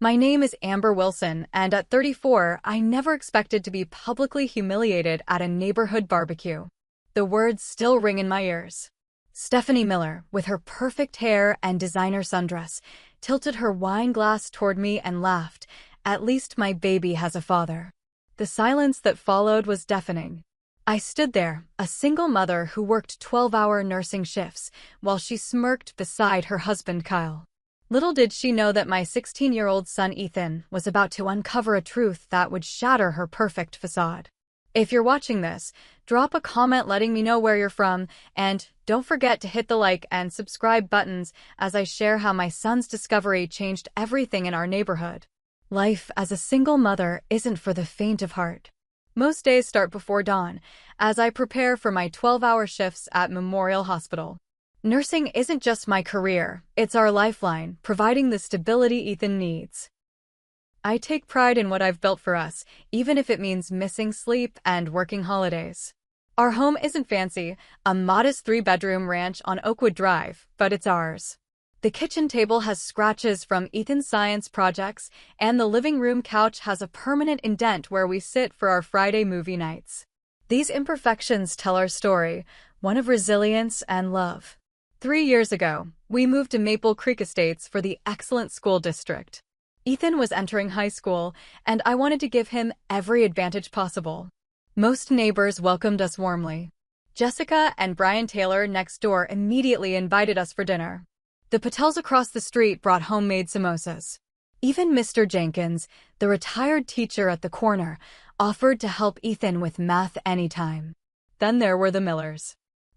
My name is Amber Wilson, and at 34, I never expected to be publicly humiliated at a neighborhood barbecue. The words still ring in my ears. Stephanie Miller, with her perfect hair and designer sundress, tilted her wine glass toward me and laughed. At least my baby has a father. The silence that followed was deafening. I stood there, a single mother who worked 12-hour nursing shifts, while she smirked beside her husband Kyle. Little did she know that my 16-year-old son Ethan was about to uncover a truth that would shatter her perfect facade. If you're watching this, drop a comment letting me know where you're from, and don't forget to hit the like and subscribe buttons as I share how my son's discovery changed everything in our neighborhood. Life as a single mother isn't for the faint of heart. Most days start before dawn, as I prepare for my 12-hour shifts at Memorial Hospital. Nursing isn't just my career, it's our lifeline, providing the stability Ethan needs. I take pride in what I've built for us, even if it means missing sleep and working holidays. Our home isn't fancy, a modest 3-bedroom ranch on Oakwood Drive, but it's ours. The kitchen table has scratches from Ethan's science projects, and the living room couch has a permanent indent where we sit for our Friday movie nights. These imperfections tell our story, one of resilience and love. 3 years ago, we moved to Maple Creek Estates for the excellent school district. Ethan was entering high school, and I wanted to give him every advantage possible. Most neighbors welcomed us warmly. Jessica and Brian Taylor next door immediately invited us for dinner. The Patels across the street brought homemade samosas. Even Mr. Jenkins, the retired teacher at the corner, offered to help Ethan with math anytime. Then there were the Millers.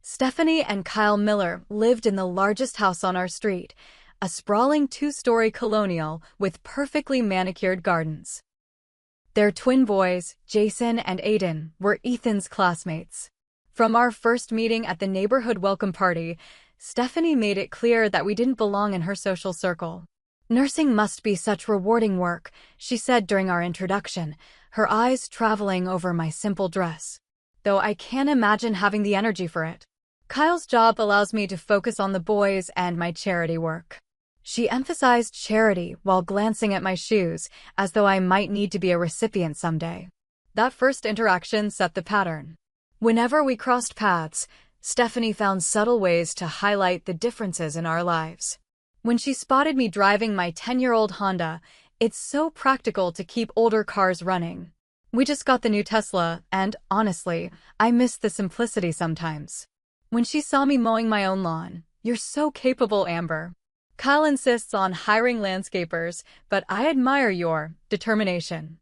Stephanie and Kyle Miller lived in the largest house on our street, a sprawling 2-story colonial with perfectly manicured gardens. Their twin boys, Jason and Aiden, were Ethan's classmates. From our first meeting at the neighborhood welcome party, Stephanie made it clear that we didn't belong in her social circle. "Nursing must be such rewarding work," she said during our introduction, her eyes traveling over my simple dress. Though I can't imagine having the energy for it. Kyle's job allows me to focus on the boys and my charity work. She emphasized charity while glancing at my shoes, as though I might need to be a recipient someday. That first interaction set the pattern. Whenever we crossed paths, Stephanie found subtle ways to highlight the differences in our lives. When she spotted me driving my 10-year-old Honda, "It's so practical to keep older cars running. We just got the new Tesla, and honestly, I miss the simplicity sometimes." When she saw me mowing my own lawn, "You're so capable, Amber." Kyle insists on hiring landscapers, but I admire your determination.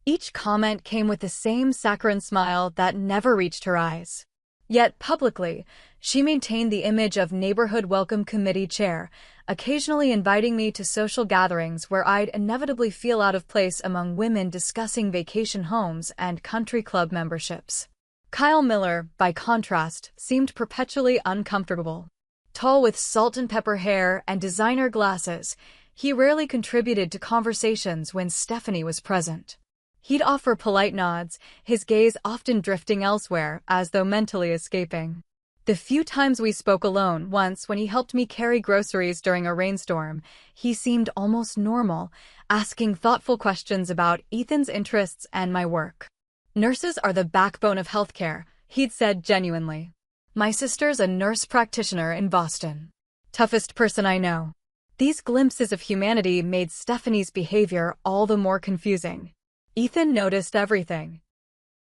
Each comment came with the same saccharine smile that never reached her eyes. Yet publicly, she maintained the image of neighborhood welcome committee chair, occasionally inviting me to social gatherings where I'd inevitably feel out of place among women discussing vacation homes and country club memberships. Kyle Miller, by contrast, seemed perpetually uncomfortable. Tall with salt and pepper hair and designer glasses, he rarely contributed to conversations when Stephanie was present. He'd offer polite nods, his gaze often drifting elsewhere, as though mentally escaping. The few times we spoke alone, once when he helped me carry groceries during a rainstorm, he seemed almost normal, asking thoughtful questions about Ethan's interests and my work. "Nurses are the backbone of healthcare," he'd said genuinely. "My sister's a nurse practitioner in Boston. Toughest person I know." These glimpses of humanity made Stephanie's behavior all the more confusing. Ethan noticed everything.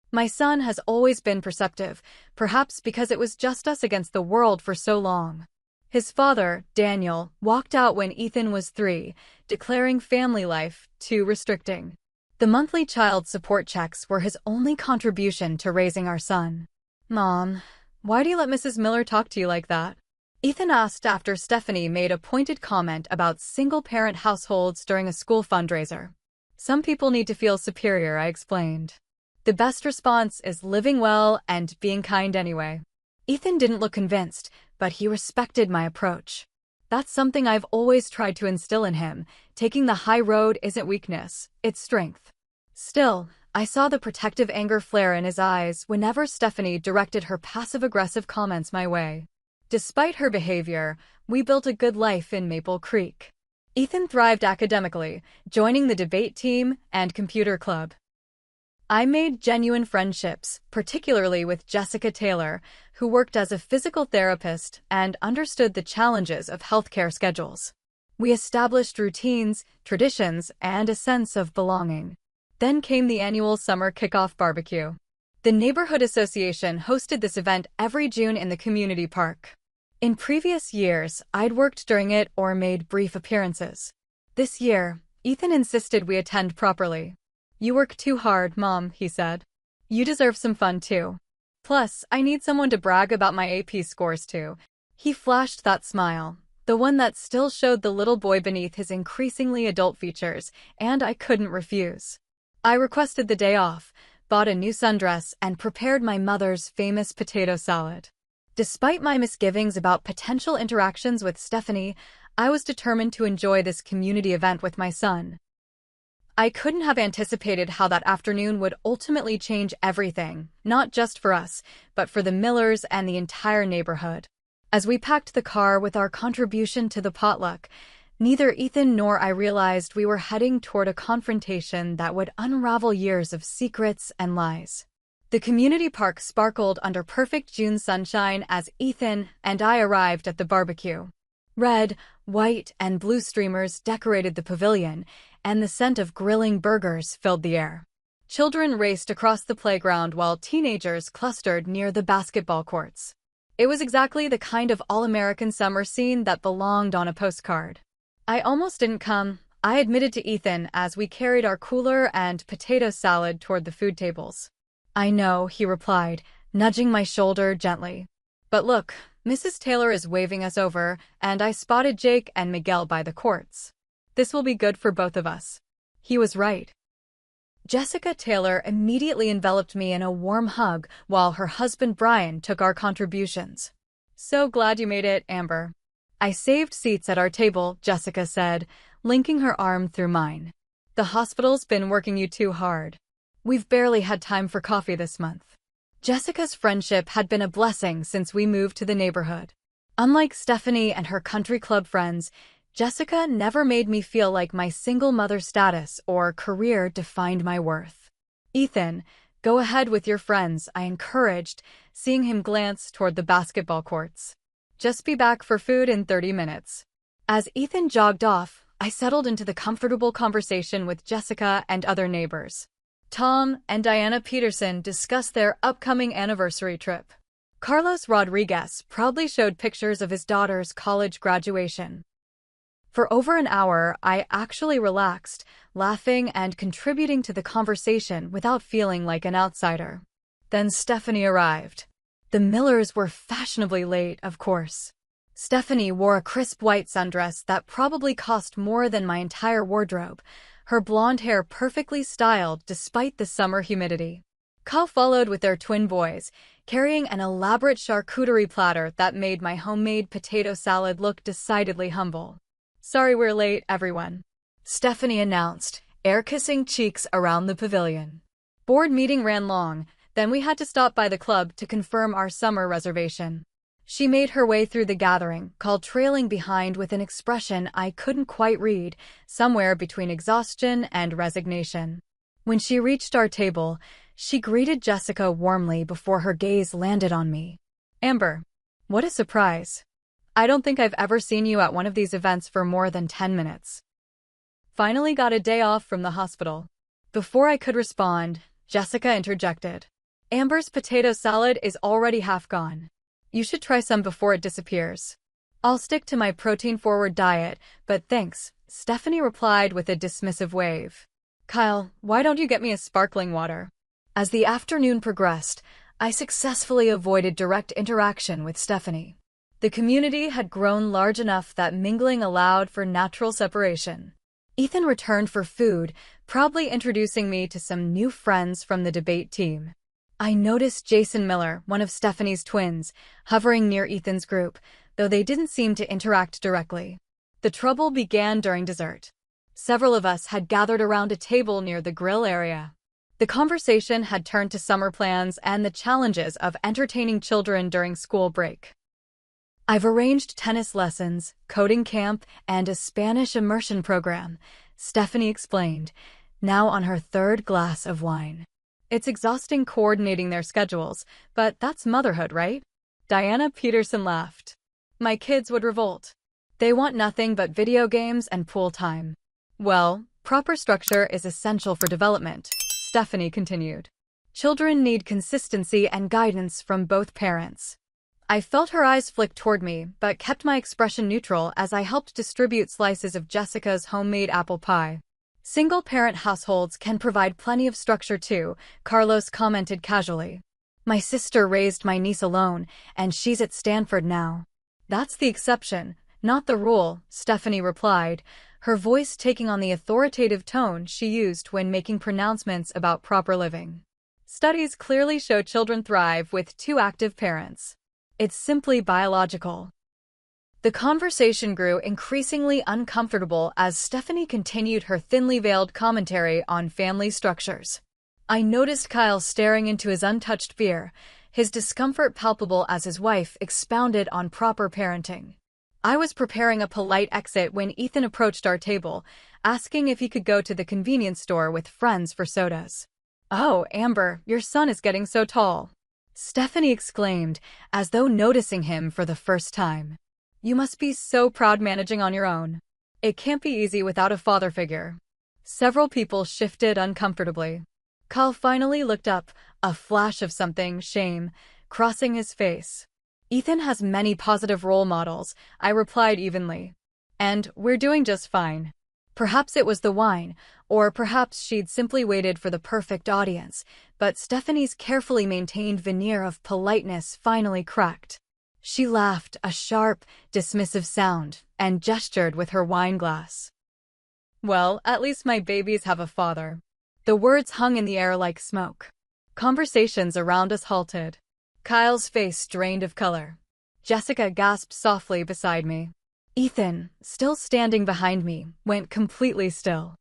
My son has always been perceptive, perhaps because it was just us against the world for so long. His father, Daniel, walked out when Ethan was 3, declaring family life too restricting. The monthly child support checks were his only contribution to raising our son. "Mom, why do you let Mrs. Miller talk to you like that?" Ethan asked after Stephanie made a pointed comment about single-parent households during a school fundraiser. "Some people need to feel superior," I explained. "The best response is living well and being kind anyway." Ethan didn't look convinced, but he respected my approach. That's something I've always tried to instill in him. Taking the high road isn't weakness, it's strength. Still, I saw the protective anger flare in his eyes whenever Stephanie directed her passive-aggressive comments my way. Despite her behavior, we built a good life in Maple Creek. Ethan thrived academically, joining the debate team and computer club. I made genuine friendships, particularly with Jessica Taylor, who worked as a physical therapist and understood the challenges of healthcare schedules. We established routines, traditions, and a sense of belonging. Then came the annual summer kickoff barbecue. The neighborhood association hosted this event every June in the community park. In previous years, I'd worked during it or made brief appearances. This year, Ethan insisted we attend properly. "You work too hard, Mom," he said. "You deserve some fun too. Plus, I need someone to brag about my AP scores to." He flashed that smile, the one that still showed the little boy beneath his increasingly adult features, and I couldn't refuse. I requested the day off, bought a new sundress, and prepared my mother's famous potato salad. Despite my misgivings about potential interactions with Stephanie, I was determined to enjoy this community event with my son. I couldn't have anticipated how that afternoon would ultimately change everything, not just for us, but for the Millers and the entire neighborhood. As we packed the car with our contribution to the potluck, neither Ethan nor I realized we were heading toward a confrontation that would unravel years of secrets and lies. The community park sparkled under perfect June sunshine as Ethan and I arrived at the barbecue. Red, white, and blue streamers decorated the pavilion, and the scent of grilling burgers filled the air. Children raced across the playground while teenagers clustered near the basketball courts. It was exactly the kind of all-American summer scene that belonged on a postcard. "I almost didn't come," I admitted to Ethan as we carried our cooler and potato salad toward the food tables. "I know," he replied, nudging my shoulder gently. "But look, Mrs. Taylor is waving us over, and I spotted Jake and Miguel by the courts. This will be good for both of us." He was right. Jessica Taylor immediately enveloped me in a warm hug while her husband Brian took our contributions. "So glad you made it, Amber." "I saved seats at our table," Jessica said, linking her arm through mine. "The hospital's been working you too hard. We've barely had time for coffee this month." Jessica's friendship had been a blessing since we moved to the neighborhood. Unlike Stephanie and her country club friends, Jessica never made me feel like my single mother status or career defined my worth. "Ethan, go ahead with your friends," I encouraged, seeing him glance toward the basketball courts. "Just be back for food in 30 minutes. As Ethan jogged off, I settled into the comfortable conversation with Jessica and other neighbors. Tom and Diana Peterson discussed their upcoming anniversary trip. Carlos Rodriguez proudly showed pictures of his daughter's college graduation. For over an hour, I actually relaxed, laughing and contributing to the conversation without feeling like an outsider. Then Stephanie arrived. The Millers were fashionably late, of course. Stephanie wore a crisp white sundress that probably cost more than my entire wardrobe, her blonde hair perfectly styled despite the summer humidity. Kyle followed with their twin boys, carrying an elaborate charcuterie platter that made my homemade potato salad look decidedly humble. "Sorry we're late, everyone," Stephanie announced, air-kissing cheeks around the pavilion. Board meeting ran long, then we had to stop by the club to confirm our summer reservation. She made her way through the gathering, Kyle trailing behind with an expression I couldn't quite read, somewhere between exhaustion and resignation. When she reached our table, she greeted Jessica warmly before her gaze landed on me. "Amber, what a surprise. I don't think I've ever seen you at one of these events for more than 10 minutes. Finally got a day off from the hospital." Before I could respond, Jessica interjected. "Amber's potato salad is already half gone. You should try some before it disappears." "I'll stick to my protein-forward diet, but thanks," Stephanie replied with a dismissive wave. "Kyle, why don't you get me a sparkling water?" As the afternoon progressed, I successfully avoided direct interaction with Stephanie. The community had grown large enough that mingling allowed for natural separation. Ethan returned for food, proudly introducing me to some new friends from the debate team. I noticed Jason Miller, one of Stephanie's twins, hovering near Ethan's group, though they didn't seem to interact directly. The trouble began during dessert. Several of us had gathered around a table near the grill area. The conversation had turned to summer plans and the challenges of entertaining children during school break. I've arranged tennis lessons, coding camp, and a Spanish immersion program, Stephanie explained, now on her third glass of wine. It's exhausting coordinating their schedules, but that's motherhood, right? Diana Peterson laughed. My kids would revolt. They want nothing but video games and pool time. Well, proper structure is essential for development, Stephanie continued. Children need consistency and guidance from both parents. I felt her eyes flick toward me, but kept my expression neutral as I helped distribute slices of Jessica's homemade apple pie. Single-parent households can provide plenty of structure too, Carlos commented casually. My sister raised my niece alone, and she's at Stanford now. That's the exception, not the rule, Stephanie replied, her voice taking on the authoritative tone she used when making pronouncements about proper living. Studies clearly show children thrive with two active parents. It's simply biological. The conversation grew increasingly uncomfortable as Stephanie continued her thinly veiled commentary on family structures. I noticed Kyle staring into his untouched beer, his discomfort palpable as his wife expounded on proper parenting. I was preparing a polite exit when Ethan approached our table, asking if he could go to the convenience store with friends for sodas. Oh, Amber, your son is getting so tall, Stephanie exclaimed, as though noticing him for the first time. You must be so proud managing on your own. It can't be easy without a father figure. Several people shifted uncomfortably. Kyle finally looked up, a flash of something, shame, crossing his face. Ethan has many positive role models, I replied evenly. And we're doing just fine. Perhaps it was the wine, or perhaps she'd simply waited for the perfect audience, but Stephanie's carefully maintained veneer of politeness finally cracked. She laughed, a sharp, dismissive sound, and gestured with her wine glass. Well, at least my babies have a father. The words hung in the air like smoke. Conversations around us halted. Kyle's face drained of color. Jessica gasped softly beside me. Ethan, still standing behind me, went completely still.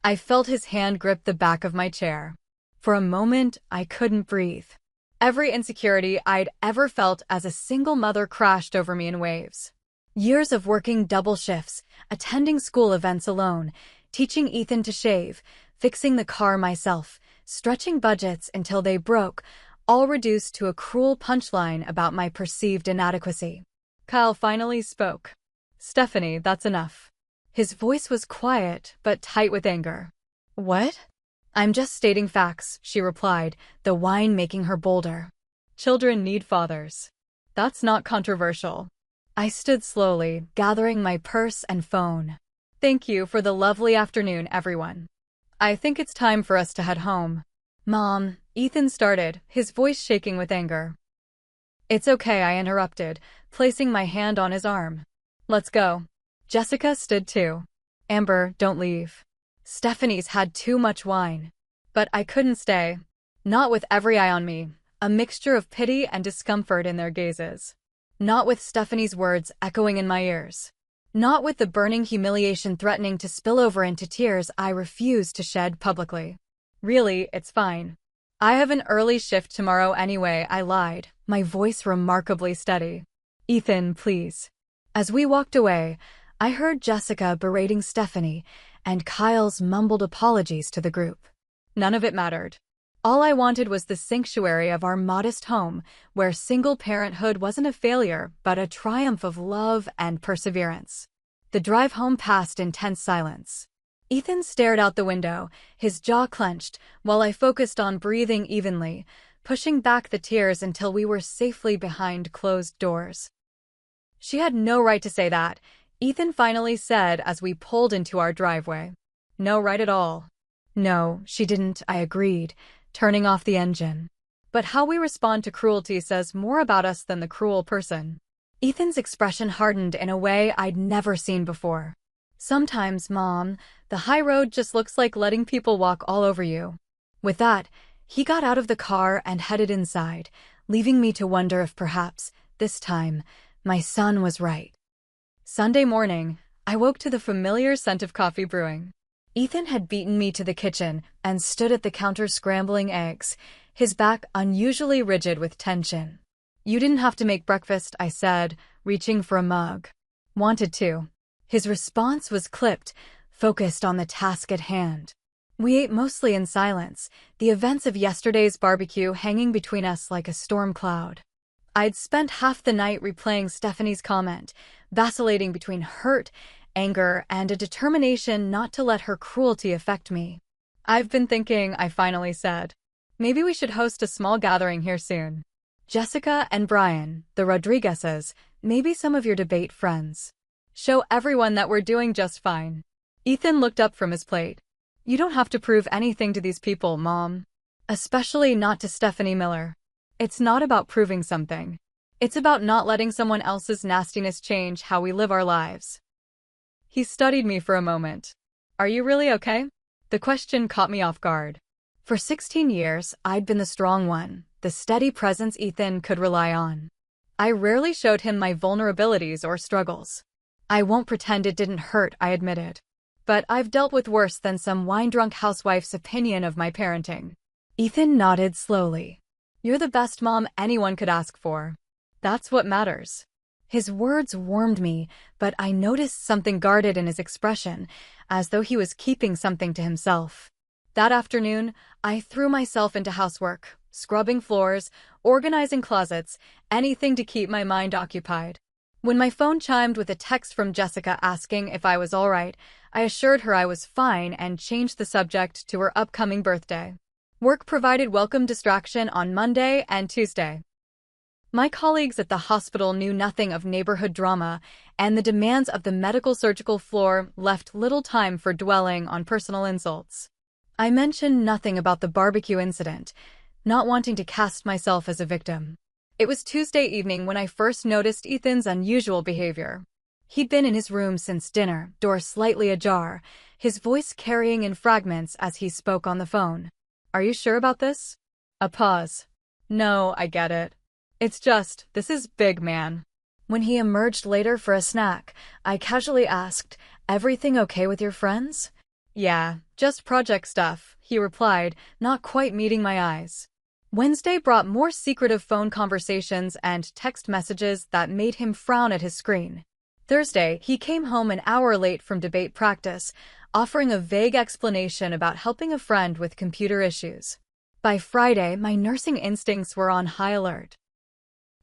I felt his hand grip the back of my chair. For a moment, I couldn't breathe. Every insecurity I'd ever felt as a single mother crashed over me in waves. Years of working double shifts, attending school events alone, teaching Ethan to shave, fixing the car myself, stretching budgets until they broke, all reduced to a cruel punchline about my perceived inadequacy. Kyle finally spoke. Stephanie, that's enough. His voice was quiet, but tight with anger. What? I'm just stating facts, she replied, the wine making her bolder. Children need fathers. That's not controversial. I stood slowly, gathering my purse and phone. Thank you for the lovely afternoon, everyone. I think it's time for us to head home. Mom, Ethan started, his voice shaking with anger. It's okay, I interrupted, placing my hand on his arm. Let's go. Jessica stood too. Amber, don't leave. Stephanie's had too much wine. But I couldn't stay. Not with every eye on me, a mixture of pity and discomfort in their gazes. Not with Stephanie's words echoing in my ears. Not with the burning humiliation threatening to spill over into tears I refused to shed publicly. Really, it's fine. I have an early shift tomorrow anyway, I lied, my voice remarkably steady. Ethan, please. As we walked away, I heard Jessica berating Stephanie and Kyle's mumbled apologies to the group. None of it mattered. All I wanted was the sanctuary of our modest home, where single parenthood wasn't a failure, but a triumph of love and perseverance. The drive home passed in tense silence. Ethan stared out the window, his jaw clenched, while I focused on breathing evenly, pushing back the tears until we were safely behind closed doors. She had no right to say that, Ethan finally said as we pulled into our driveway. No right at all. No, she didn't, I agreed, turning off the engine. But how we respond to cruelty says more about us than the cruel person. Ethan's expression hardened in a way I'd never seen before. Sometimes, Mom, the high road just looks like letting people walk all over you. With that, he got out of the car and headed inside, leaving me to wonder if perhaps, this time, my son was right. Sunday morning, I woke to the familiar scent of coffee brewing. Ethan had beaten me to the kitchen and stood at the counter scrambling eggs, his back unusually rigid with tension. You didn't have to make breakfast, I said, reaching for a mug. Wanted to. His response was clipped, focused on the task at hand. We ate mostly in silence, the events of yesterday's barbecue hanging between us like a storm cloud. I'd spent half the night replaying Stephanie's comment, vacillating between hurt, anger, and a determination not to let her cruelty affect me. I've been thinking, I finally said. Maybe we should host a small gathering here soon. Jessica and Brian, the Rodriguezes, maybe some of your debate friends. Show everyone that we're doing just fine. Ethan looked up from his plate. You don't have to prove anything to these people, Mom. Especially not to Stephanie Miller. It's not about proving something. It's about not letting someone else's nastiness change how we live our lives. He studied me for a moment. Are you really okay? The question caught me off guard. For 16 years, I'd been the strong one, the steady presence Ethan could rely on. I rarely showed him my vulnerabilities or struggles. I won't pretend it didn't hurt, I admitted. But I've dealt with worse than some wine-drunk housewife's opinion of my parenting. Ethan nodded slowly. You're the best mom anyone could ask for. That's what matters. His words warmed me, but I noticed something guarded in his expression, as though he was keeping something to himself. That afternoon, I threw myself into housework, scrubbing floors, organizing closets, anything to keep my mind occupied. When my phone chimed with a text from Jessica asking if I was all right, I assured her I was fine and changed the subject to her upcoming birthday. Work provided welcome distraction on Monday and Tuesday. My colleagues at the hospital knew nothing of neighborhood drama, and the demands of the medical surgical floor left little time for dwelling on personal insults. I mentioned nothing about the barbecue incident, not wanting to cast myself as a victim. It was Tuesday evening when I first noticed Ethan's unusual behavior. He'd been in his room since dinner, door slightly ajar, his voice carrying in fragments as he spoke on the phone. Are you sure about this? A pause. No, I get it. It's just, this is big, man. When he emerged later for a snack, I casually asked, everything okay with your friends? Yeah, just project stuff, he replied, not quite meeting my eyes. Wednesday brought more secretive phone conversations and text messages that made him frown at his screen. Thursday, he came home an hour late from debate practice, offering a vague explanation about helping a friend with computer issues. By Friday, my nursing instincts were on high alert.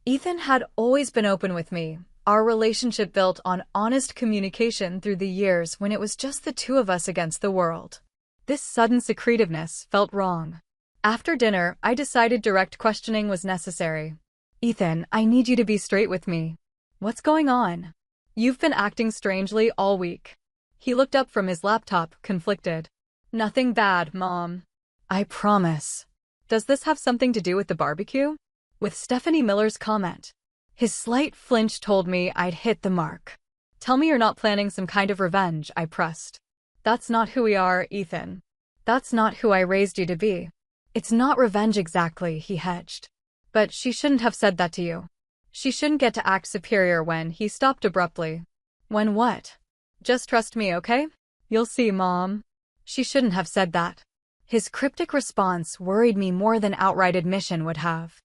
Ethan had always been open with me, our relationship built on honest communication through the years when it was just the two of us against the world. This sudden secretiveness felt wrong. After dinner, I decided direct questioning was necessary. Ethan, I need you to be straight with me. What's going on? You've been acting strangely all week. He looked up from his laptop, conflicted. Nothing bad, Mom. I promise. Does this have something to do with the barbecue? With Stephanie Miller's comment. His slight flinch told me I'd hit the mark. Tell me you're not planning some kind of revenge, I pressed. That's not who we are, Ethan. That's not who I raised you to be. It's not revenge exactly, he hedged. But she shouldn't have said that to you. She shouldn't get to act superior when he stopped abruptly. When what? Just trust me, okay? You'll see, Mom. She shouldn't have said that. His cryptic response worried me more than outright admission would have.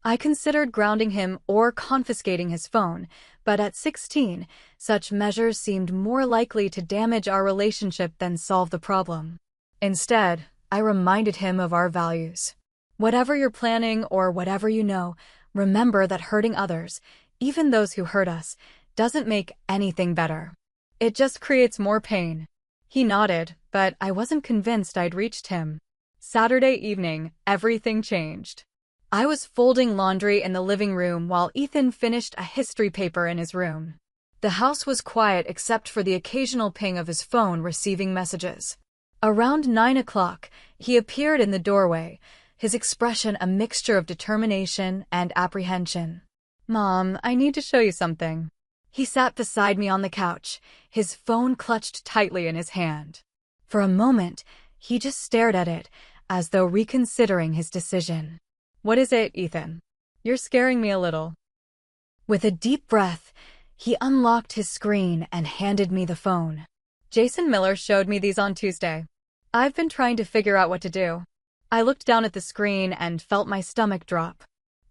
I considered grounding him or confiscating his phone, but at 16, such measures seemed more likely to damage our relationship than solve the problem. Instead, I reminded him of our values. Whatever you're planning or whatever you know, remember that hurting others, even those who hurt us, doesn't make anything better. It just creates more pain. He nodded, but I wasn't convinced I'd reached him. Saturday evening, everything changed. I was folding laundry in the living room while Ethan finished a history paper in his room. The house was quiet except for the occasional ping of his phone receiving messages. Around 9 o'clock, he appeared in the doorway, his expression a mixture of determination and apprehension. Mom, I need to show you something. He sat beside me on the couch, his phone clutched tightly in his hand. For a moment, he just stared at it, as though reconsidering his decision. What is it, Ethan? You're scaring me a little. With a deep breath, he unlocked his screen and handed me the phone. Jason Miller showed me these on Tuesday. I've been trying to figure out what to do. I looked down at the screen and felt my stomach drop.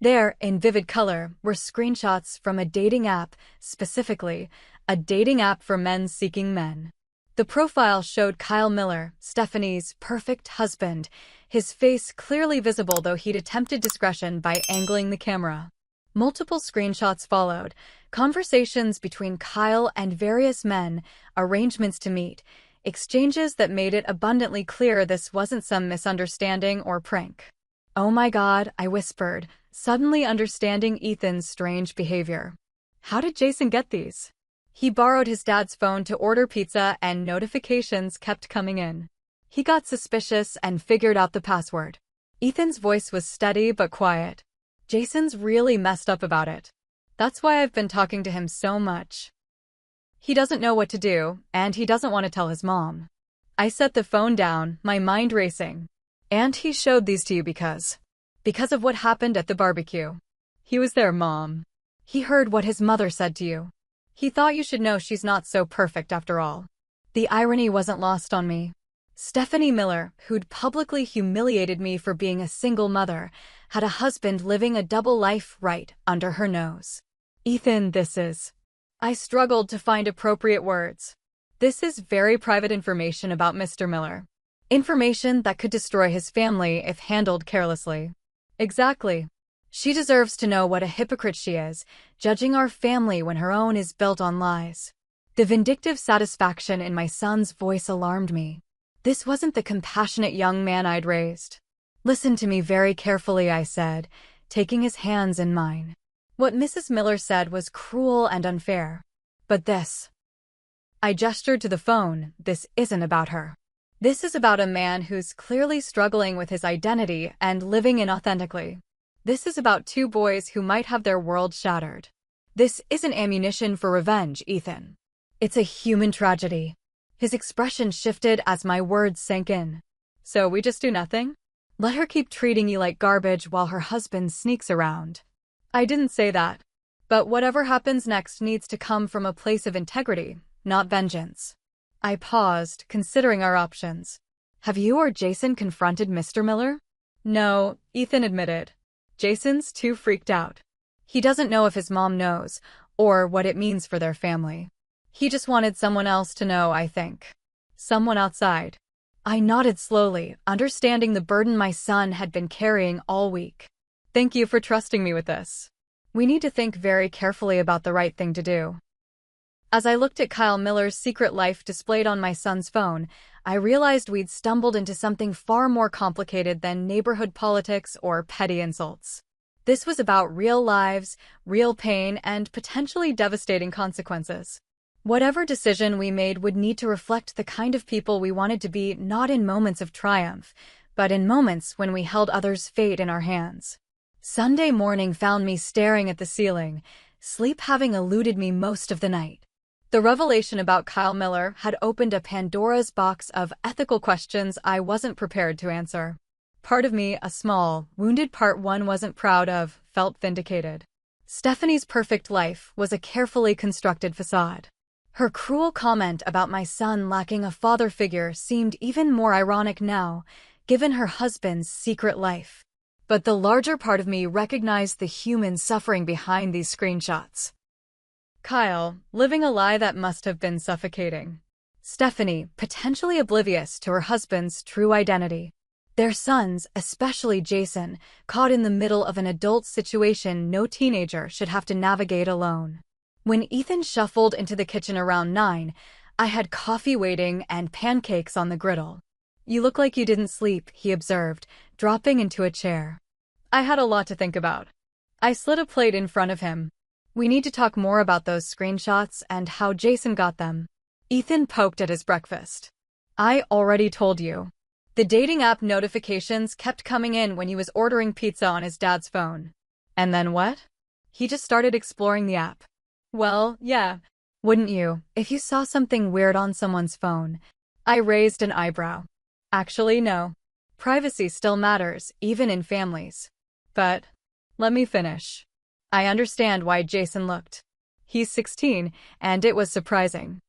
There, in vivid color, were screenshots from a dating app, specifically, a dating app for men seeking men. The profile showed Kyle Miller, Stephanie's perfect husband, his face clearly visible though he'd attempted discretion by angling the camera. Multiple screenshots followed, conversations between Kyle and various men, arrangements to meet, exchanges that made it abundantly clear this wasn't some misunderstanding or prank. "Oh my God," I whispered, suddenly understanding Ethan's strange behavior. How did Jason get these? He borrowed his dad's phone to order pizza and notifications kept coming in. He got suspicious and figured out the password. Ethan's voice was steady but quiet. Jason's really messed up about it. That's why I've been talking to him so much. He doesn't know what to do, and he doesn't want to tell his mom. I set the phone down, my mind racing. And he showed these to you because of what happened at the barbecue. He was there, Mom. He heard what his mother said to you. He thought you should know she's not so perfect after all. The irony wasn't lost on me. Stephanie Miller, who'd publicly humiliated me for being a single mother, had a husband living a double life right under her nose. Ethan, this is... I struggled to find appropriate words. This is very private information about Mr. Miller. Information that could destroy his family if handled carelessly. Exactly. She deserves to know what a hypocrite she is, judging our family when her own is built on lies. The vindictive satisfaction in my son's voice alarmed me. This wasn't the compassionate young man I'd raised. "Listen to me very carefully," I said, taking his hands in mine. What Mrs. Miller said was cruel and unfair. But this... I gestured to the phone. This isn't about her. This is about a man who's clearly struggling with his identity and living inauthentically. This is about two boys who might have their world shattered. This isn't ammunition for revenge, Ethan. It's a human tragedy. His expression shifted as my words sank in. So we just do nothing? Let her keep treating you like garbage while her husband sneaks around. I didn't say that. But whatever happens next needs to come from a place of integrity, not vengeance. I paused, considering our options. Have you or Jason confronted Mr. Miller? No, Ethan admitted. Jason's too freaked out. He doesn't know if his mom knows, or what it means for their family. He just wanted someone else to know, I think. Someone outside. I nodded slowly, understanding the burden my son had been carrying all week. Thank you for trusting me with this. We need to think very carefully about the right thing to do. As I looked at Kyle Miller's secret life displayed on my son's phone, I realized we'd stumbled into something far more complicated than neighborhood politics or petty insults. This was about real lives, real pain, and potentially devastating consequences. Whatever decision we made would need to reflect the kind of people we wanted to be, not in moments of triumph, but in moments when we held others' fate in our hands. Sunday morning found me staring at the ceiling, sleep having eluded me most of the night. The revelation about Kyle Miller had opened a Pandora's box of ethical questions I wasn't prepared to answer. Part of me, a small, wounded part one wasn't proud of, felt vindicated. Stephanie's perfect life was a carefully constructed facade. Her cruel comment about my son lacking a father figure seemed even more ironic now, given her husband's secret life. But the larger part of me recognized the human suffering behind these screenshots. Kyle, living a lie that must have been suffocating. Stephanie, potentially oblivious to her husband's true identity. Their sons, especially Jason, caught in the middle of an adult situation no teenager should have to navigate alone. When Ethan shuffled into the kitchen around 9, I had coffee waiting and pancakes on the griddle. "You look like you didn't sleep," he observed, dropping into a chair. I had a lot to think about. I slid a plate in front of him. "We need to talk more about those screenshots and how Jason got them." Ethan poked at his breakfast. "I already told you." The dating app notifications kept coming in when he was ordering pizza on his dad's phone. And then what? He just started exploring the app. Well, yeah. Wouldn't you, if you saw something weird on someone's phone? I raised an eyebrow. Actually, no. Privacy still matters, even in families. But, let me finish. I understand why Jason looked. He's 16, and it was surprising.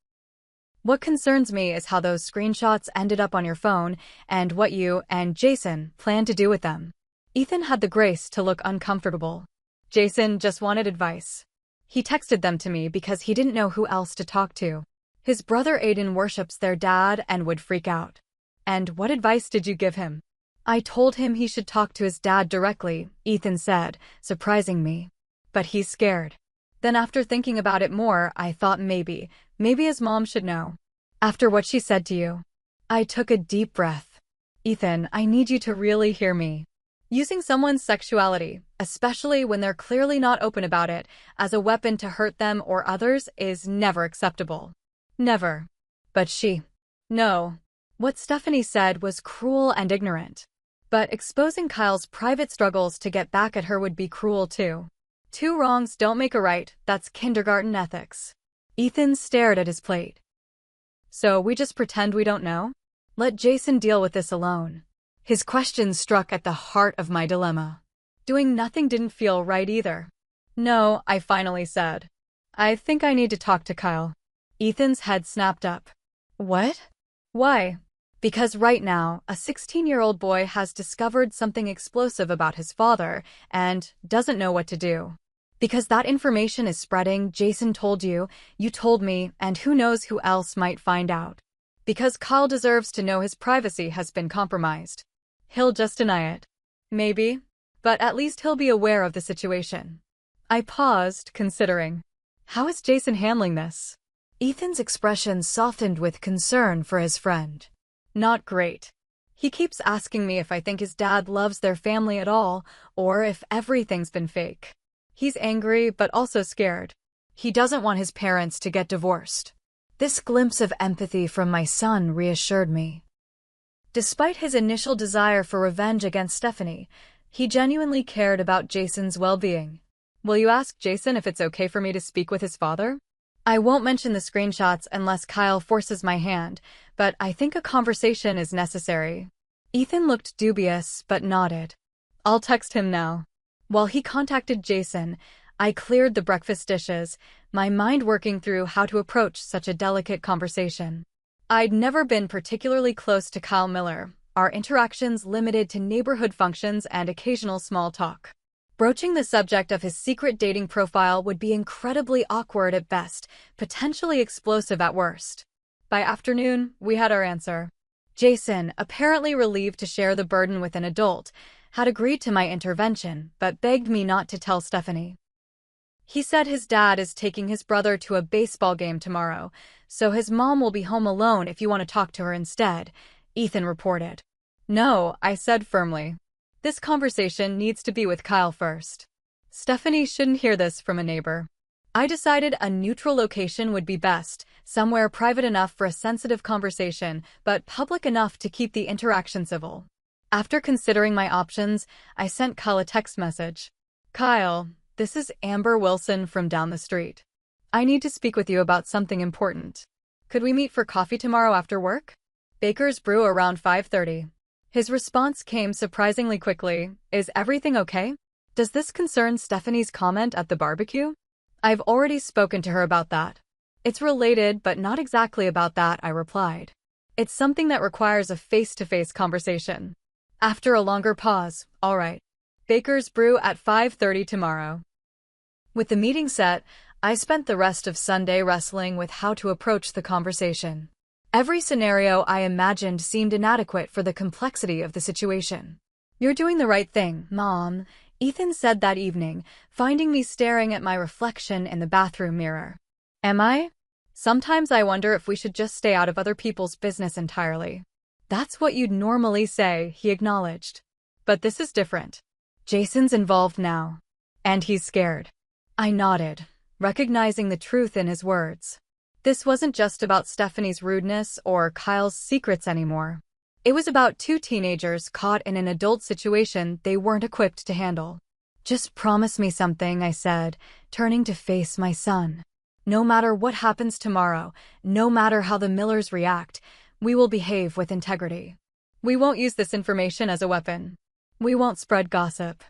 What concerns me is how those screenshots ended up on your phone, and what you and Jason plan to do with them. Ethan had the grace to look uncomfortable. Jason just wanted advice. He texted them to me because he didn't know who else to talk to. His brother Aiden worships their dad and would freak out. And what advice did you give him? I told him he should talk to his dad directly, Ethan said, surprising me. But he's scared. Then after thinking about it more, I thought maybe his mom should know. After what she said to you. I took a deep breath. Ethan, I need you to really hear me. Using someone's sexuality, especially when they're clearly not open about it, as a weapon to hurt them or others is never acceptable. Never. But No. What Stephanie said was cruel and ignorant. But exposing Kyle's private struggles to get back at her would be cruel too. Two wrongs don't make a right, that's kindergarten ethics. Ethan stared at his plate. So we just pretend we don't know? Let Jason deal with this alone. His question struck at the heart of my dilemma. Doing nothing didn't feel right either. No, I finally said. I think I need to talk to Kyle. Ethan's head snapped up. What? Why? Because right now, a 16-year-old boy has discovered something explosive about his father and doesn't know what to do. Because that information is spreading, Jason told you, you told me, and who knows who else might find out. Because Kyle deserves to know his privacy has been compromised. He'll just deny it. Maybe. But at least he'll be aware of the situation. I paused, considering. How is Jason handling this? Ethan's expression softened with concern for his friend. Not great. He keeps asking me if I think his dad loves their family at all, or if everything's been fake. He's angry, but also scared. He doesn't want his parents to get divorced. This glimpse of empathy from my son reassured me. Despite his initial desire for revenge against Stephanie, he genuinely cared about Jason's well-being. Will you ask Jason if it's okay for me to speak with his father? I won't mention the screenshots unless Kyle forces my hand, but I think a conversation is necessary. Ethan looked dubious, but nodded. I'll text him now. While he contacted Jason, I cleared the breakfast dishes, my mind working through how to approach such a delicate conversation. I'd never been particularly close to Kyle Miller, our interactions limited to neighborhood functions and occasional small talk. Broaching the subject of his secret dating profile would be incredibly awkward at best, potentially explosive at worst. By afternoon, we had our answer. Jason, apparently relieved to share the burden with an adult, had agreed to my intervention, but begged me not to tell Stephanie. He said his dad is taking his brother to a baseball game tomorrow, so his mom will be home alone if you want to talk to her instead, Ethan reported. No, I said firmly. This conversation needs to be with Kyle first. Stephanie shouldn't hear this from a neighbor. I decided a neutral location would be best, somewhere private enough for a sensitive conversation, but public enough to keep the interaction civil. After considering my options, I sent Kyle a text message. Kyle, this is Amber Wilson from down the street. I need to speak with you about something important. Could we meet for coffee tomorrow after work? Baker's Brew around 5:30. His response came surprisingly quickly. Is everything okay? Does this concern Stephanie's comment at the barbecue? I've already spoken to her about that. It's related, but not exactly about that, I replied. It's something that requires a face-to-face conversation. After a longer pause, all right. Baker's Brew at 5:30 tomorrow. With the meeting set, I spent the rest of Sunday wrestling with how to approach the conversation. Every scenario I imagined seemed inadequate for the complexity of the situation. You're doing the right thing, Mom, Ethan said that evening, finding me staring at my reflection in the bathroom mirror. Am I? Sometimes I wonder if we should just stay out of other people's business entirely. That's what you'd normally say, he acknowledged. But this is different. Jason's involved now. And he's scared. I nodded, recognizing the truth in his words. This wasn't just about Stephanie's rudeness or Kyle's secrets anymore. It was about two teenagers caught in an adult situation they weren't equipped to handle. Just promise me something, I said, turning to face my son. No matter what happens tomorrow, no matter how the Millers react, we will behave with integrity. We won't use this information as a weapon. We won't spread gossip.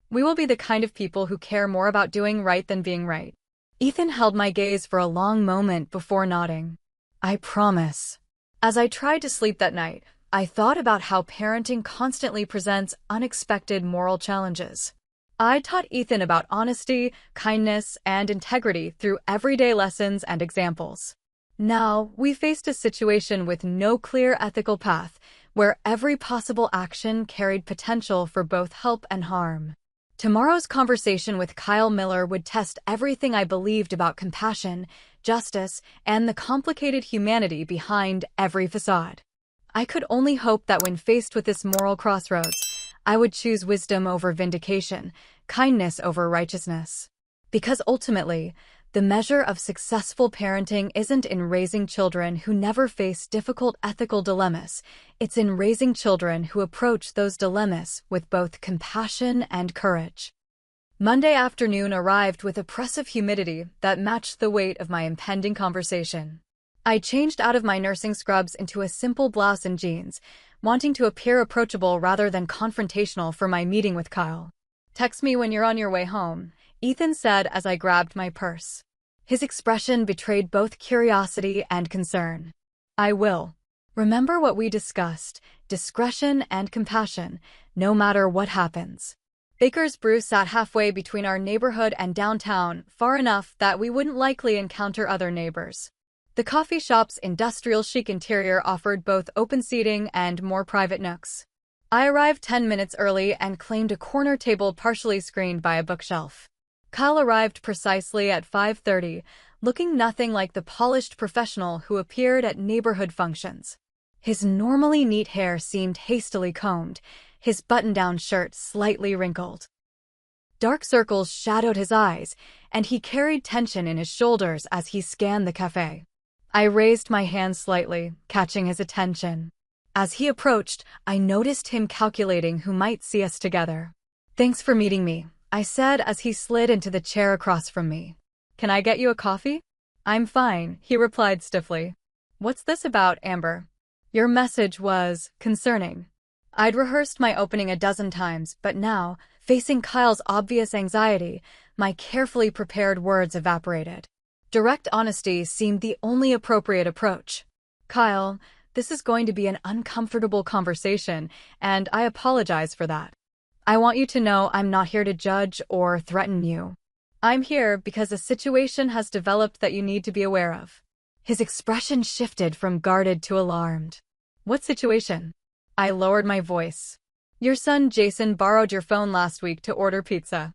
We will be the kind of people who care more about doing right than being right. Ethan held my gaze for a long moment before nodding. I promise. As I tried to sleep that night, I thought about how parenting constantly presents unexpected moral challenges. I taught Ethan about honesty, kindness, and integrity through everyday lessons and examples. Now, we faced a situation with no clear ethical path, where every possible action carried potential for both help and harm. Tomorrow's conversation with Kyle Miller would test everything I believed about compassion, justice, and the complicated humanity behind every facade. I could only hope that when faced with this moral crossroads, I would choose wisdom over vindication, kindness over righteousness. Because ultimately, the measure of successful parenting isn't in raising children who never face difficult ethical dilemmas, it's in raising children who approach those dilemmas with both compassion and courage. Monday afternoon arrived with oppressive humidity that matched the weight of my impending conversation. I changed out of my nursing scrubs into a simple blouse and jeans, wanting to appear approachable rather than confrontational for my meeting with Kyle. "Text me when you're on your way home," Ethan said as I grabbed my purse. His expression betrayed both curiosity and concern. "I will. Remember what we discussed, discretion and compassion, no matter what happens." Baker's Brew sat halfway between our neighborhood and downtown, far enough that we wouldn't likely encounter other neighbors. The coffee shop's industrial chic interior offered both open seating and more private nooks. I arrived 10 minutes early and claimed a corner table partially screened by a bookshelf. Kyle arrived precisely at 5:30, looking nothing like the polished professional who appeared at neighborhood functions. His normally neat hair seemed hastily combed, his button-down shirt slightly wrinkled. Dark circles shadowed his eyes, and he carried tension in his shoulders as he scanned the cafe. I raised my hand slightly, catching his attention. As he approached, I noticed him calculating who might see us together. "Thanks for meeting me," I said as he slid into the chair across from me. "Can I get you a coffee?" "I'm fine," he replied stiffly. "What's this about, Amber?" "Your message was concerning." I'd rehearsed my opening a dozen times, but now, facing Kyle's obvious anxiety, my carefully prepared words evaporated. Direct honesty seemed the only appropriate approach. "Kyle, this is going to be an uncomfortable conversation, and I apologize for that. I want you to know I'm not here to judge or threaten you. I'm here because a situation has developed that you need to be aware of." His expression shifted from guarded to alarmed. "What situation?" I lowered my voice. "Your son Jason borrowed your phone last week to order pizza.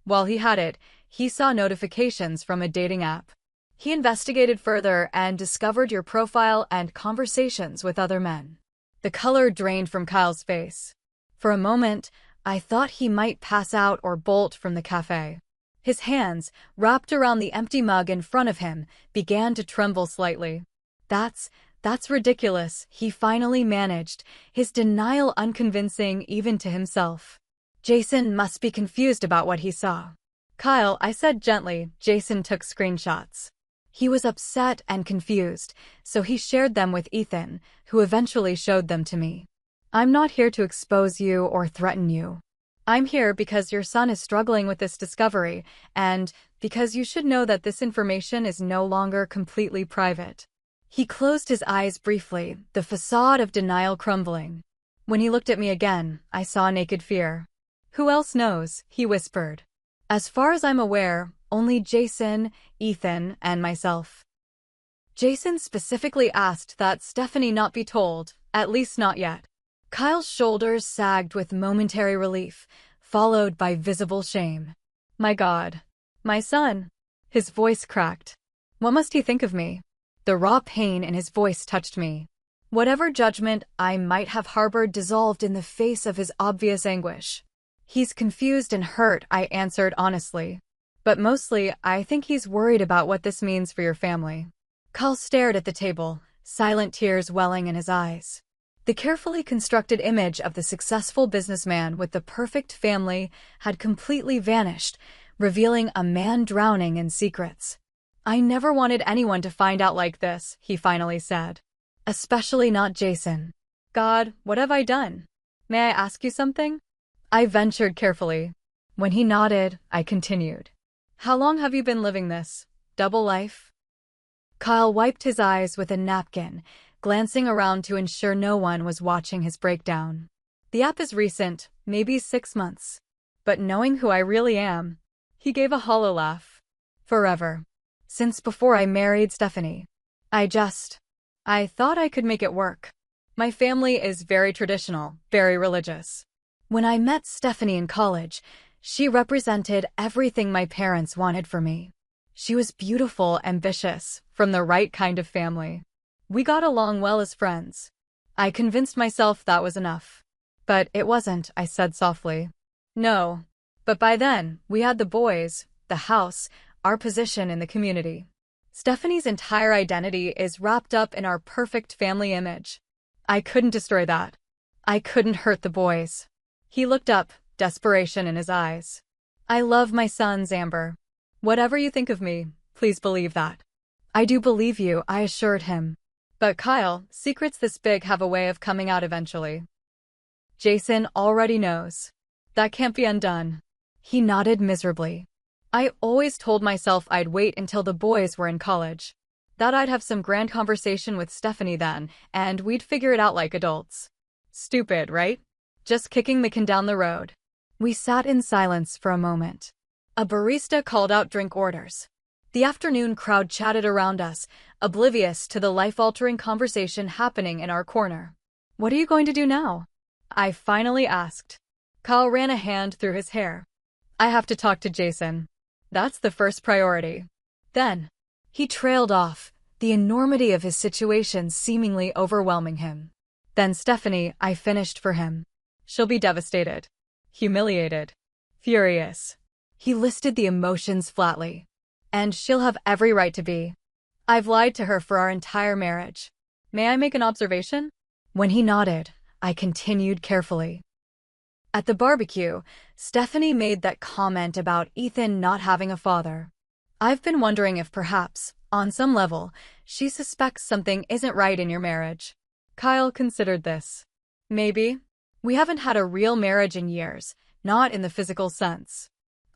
While he had it, he saw notifications from a dating app. He investigated further and discovered your profile and conversations with other men." The color drained from Kyle's face. For a moment, I thought he might pass out or bolt from the cafe. His hands, wrapped around the empty mug in front of him, began to tremble slightly. That's ridiculous," he finally managed, his denial unconvincing even to himself. "Jason must be confused about what he saw." "Kyle," I said gently. Jason took screenshots. He was upset and confused, so he shared them with Ethan, who eventually showed them to me. "I'm not here to expose you or threaten you. I'm here because your son is struggling with this discovery, and because you should know that this information is no longer completely private." He closed his eyes briefly, the facade of denial crumbling. When he looked at me again, I saw naked fear. "Who else knows?" he whispered. "As far as I'm aware, only Jason, Ethan, and myself." Jason specifically asked that Stephanie not be told, at least not yet. Kyle's shoulders sagged with momentary relief, followed by visible shame. "My God. My son." His voice cracked. "What must he think of me?" The raw pain in his voice touched me. Whatever judgment I might have harbored dissolved in the face of his obvious anguish. "He's confused and hurt," I answered honestly. "But mostly, I think he's worried about what this means for your family." Kyle stared at the table, silent tears welling in his eyes. The carefully constructed image of the successful businessman with the perfect family had completely vanished, revealing a man drowning in secrets. "I never wanted anyone to find out like this," he finally said. "Especially not Jason." "God, what have I done? May I ask you something?" I ventured carefully. When he nodded, I continued. "How long have you been living this double life?" Kyle wiped his eyes with a napkin, glancing around to ensure no one was watching his breakdown. The app is recent, maybe 6 months. But knowing who I really am, he gave a hollow laugh. Forever. Since before I married Stephanie. I thought I could make it work. My family is very traditional, very religious. When I met Stephanie in college, she represented everything my parents wanted for me. She was beautiful, ambitious, from the right kind of family. We got along well as friends. I convinced myself that was enough. But it wasn't, I said softly. No. But by then, we had the boys, the house, our position in the community. Stephanie's entire identity is wrapped up in our perfect family image. I couldn't destroy that. I couldn't hurt the boys. He looked up, desperation in his eyes. I love my sons, Amber. Whatever you think of me, please believe that. I do believe you, I assured him. But Kyle, secrets this big have a way of coming out eventually. Jason already knows. That can't be undone. He nodded miserably. I always told myself I'd wait until the boys were in college. That I'd have some grand conversation with Stephanie then, and we'd figure it out like adults. Stupid, right? Just kicking the can down the road. We sat in silence for a moment. A barista called out drink orders. The afternoon crowd chatted around us, oblivious to the life-altering conversation happening in our corner. What are you going to do now? I finally asked. Kyle ran a hand through his hair. I have to talk to Jason. That's the first priority. Then, he trailed off, the enormity of his situation seemingly overwhelming him. Then Stephanie, I finished for him. She'll be devastated. Humiliated. Furious. He listed the emotions flatly. And she'll have every right to be. I've lied to her for our entire marriage. May I make an observation? When he nodded, I continued carefully. At the barbecue, Stephanie made that comment about Ethan not having a father. I've been wondering if perhaps, on some level, she suspects something isn't right in your marriage. Kyle considered this. Maybe. We haven't had a real marriage in years, not in the physical sense.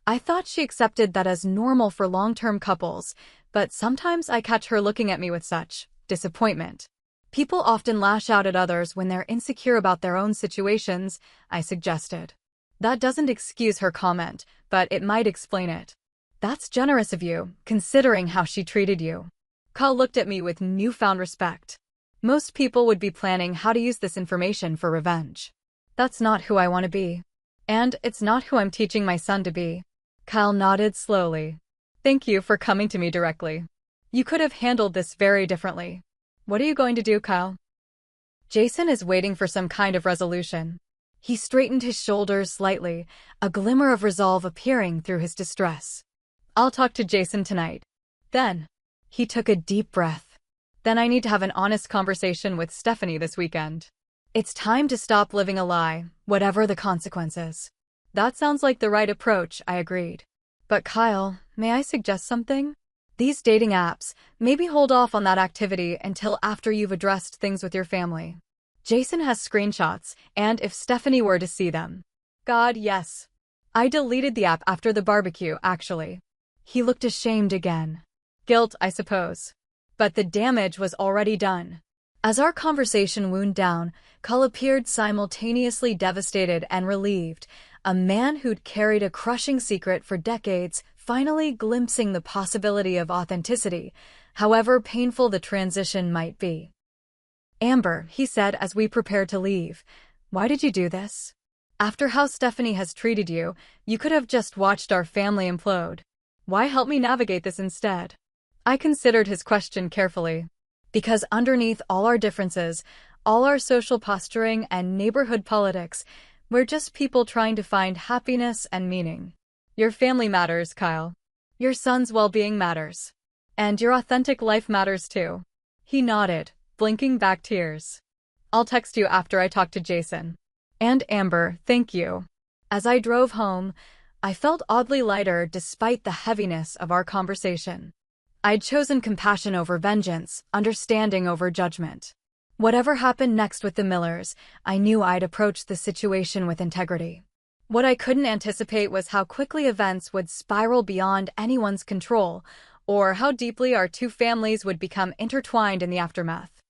I thought she accepted that as normal for long-term couples, but sometimes I catch her looking at me with such disappointment. People often lash out at others when they're insecure about their own situations, I suggested. That doesn't excuse her comment, but it might explain it. That's generous of you, considering how she treated you. Kyle looked at me with newfound respect. Most people would be planning how to use this information for revenge. That's not who I want to be. And it's not who I'm teaching my son to be. Kyle nodded slowly. Thank you for coming to me directly. You could have handled this very differently. What are you going to do, Kyle? Jason is waiting for some kind of resolution. He straightened his shoulders slightly, a glimmer of resolve appearing through his distress. I'll talk to Jason tonight. Then, he took a deep breath. Then I need to have an honest conversation with Stephanie this weekend. It's time to stop living a lie, whatever the consequences. That sounds like the right approach, I agreed. But Kyle, may I suggest something? These dating apps, maybe hold off on that activity until after you've addressed things with your family. Jason has screenshots, and if Stephanie were to see them. God, yes. I deleted the app after the barbecue, actually. He looked ashamed again. Guilt, I suppose. But the damage was already done. As our conversation wound down, Kyle appeared simultaneously devastated and relieved, a man who'd carried a crushing secret for decades, finally glimpsing the possibility of authenticity, however painful the transition might be. Amber, he said as we prepared to leave, why did you do this? After how Stephanie has treated you, you could have just watched our family implode. Why help me navigate this instead? I considered his question carefully. Because underneath all our differences, all our social posturing and neighborhood politics, we're just people trying to find happiness and meaning. Your family matters, Kyle. Your son's well-being matters. And your authentic life matters too. He nodded, blinking back tears. I'll text you after I talk to Jason. And Amber, thank you. As I drove home, I felt oddly lighter despite the heaviness of our conversation. I'd chosen compassion over vengeance, understanding over judgment. Whatever happened next with the Millers, I knew I'd approach the situation with integrity. What I couldn't anticipate was how quickly events would spiral beyond anyone's control, or how deeply our two families would become intertwined in the aftermath.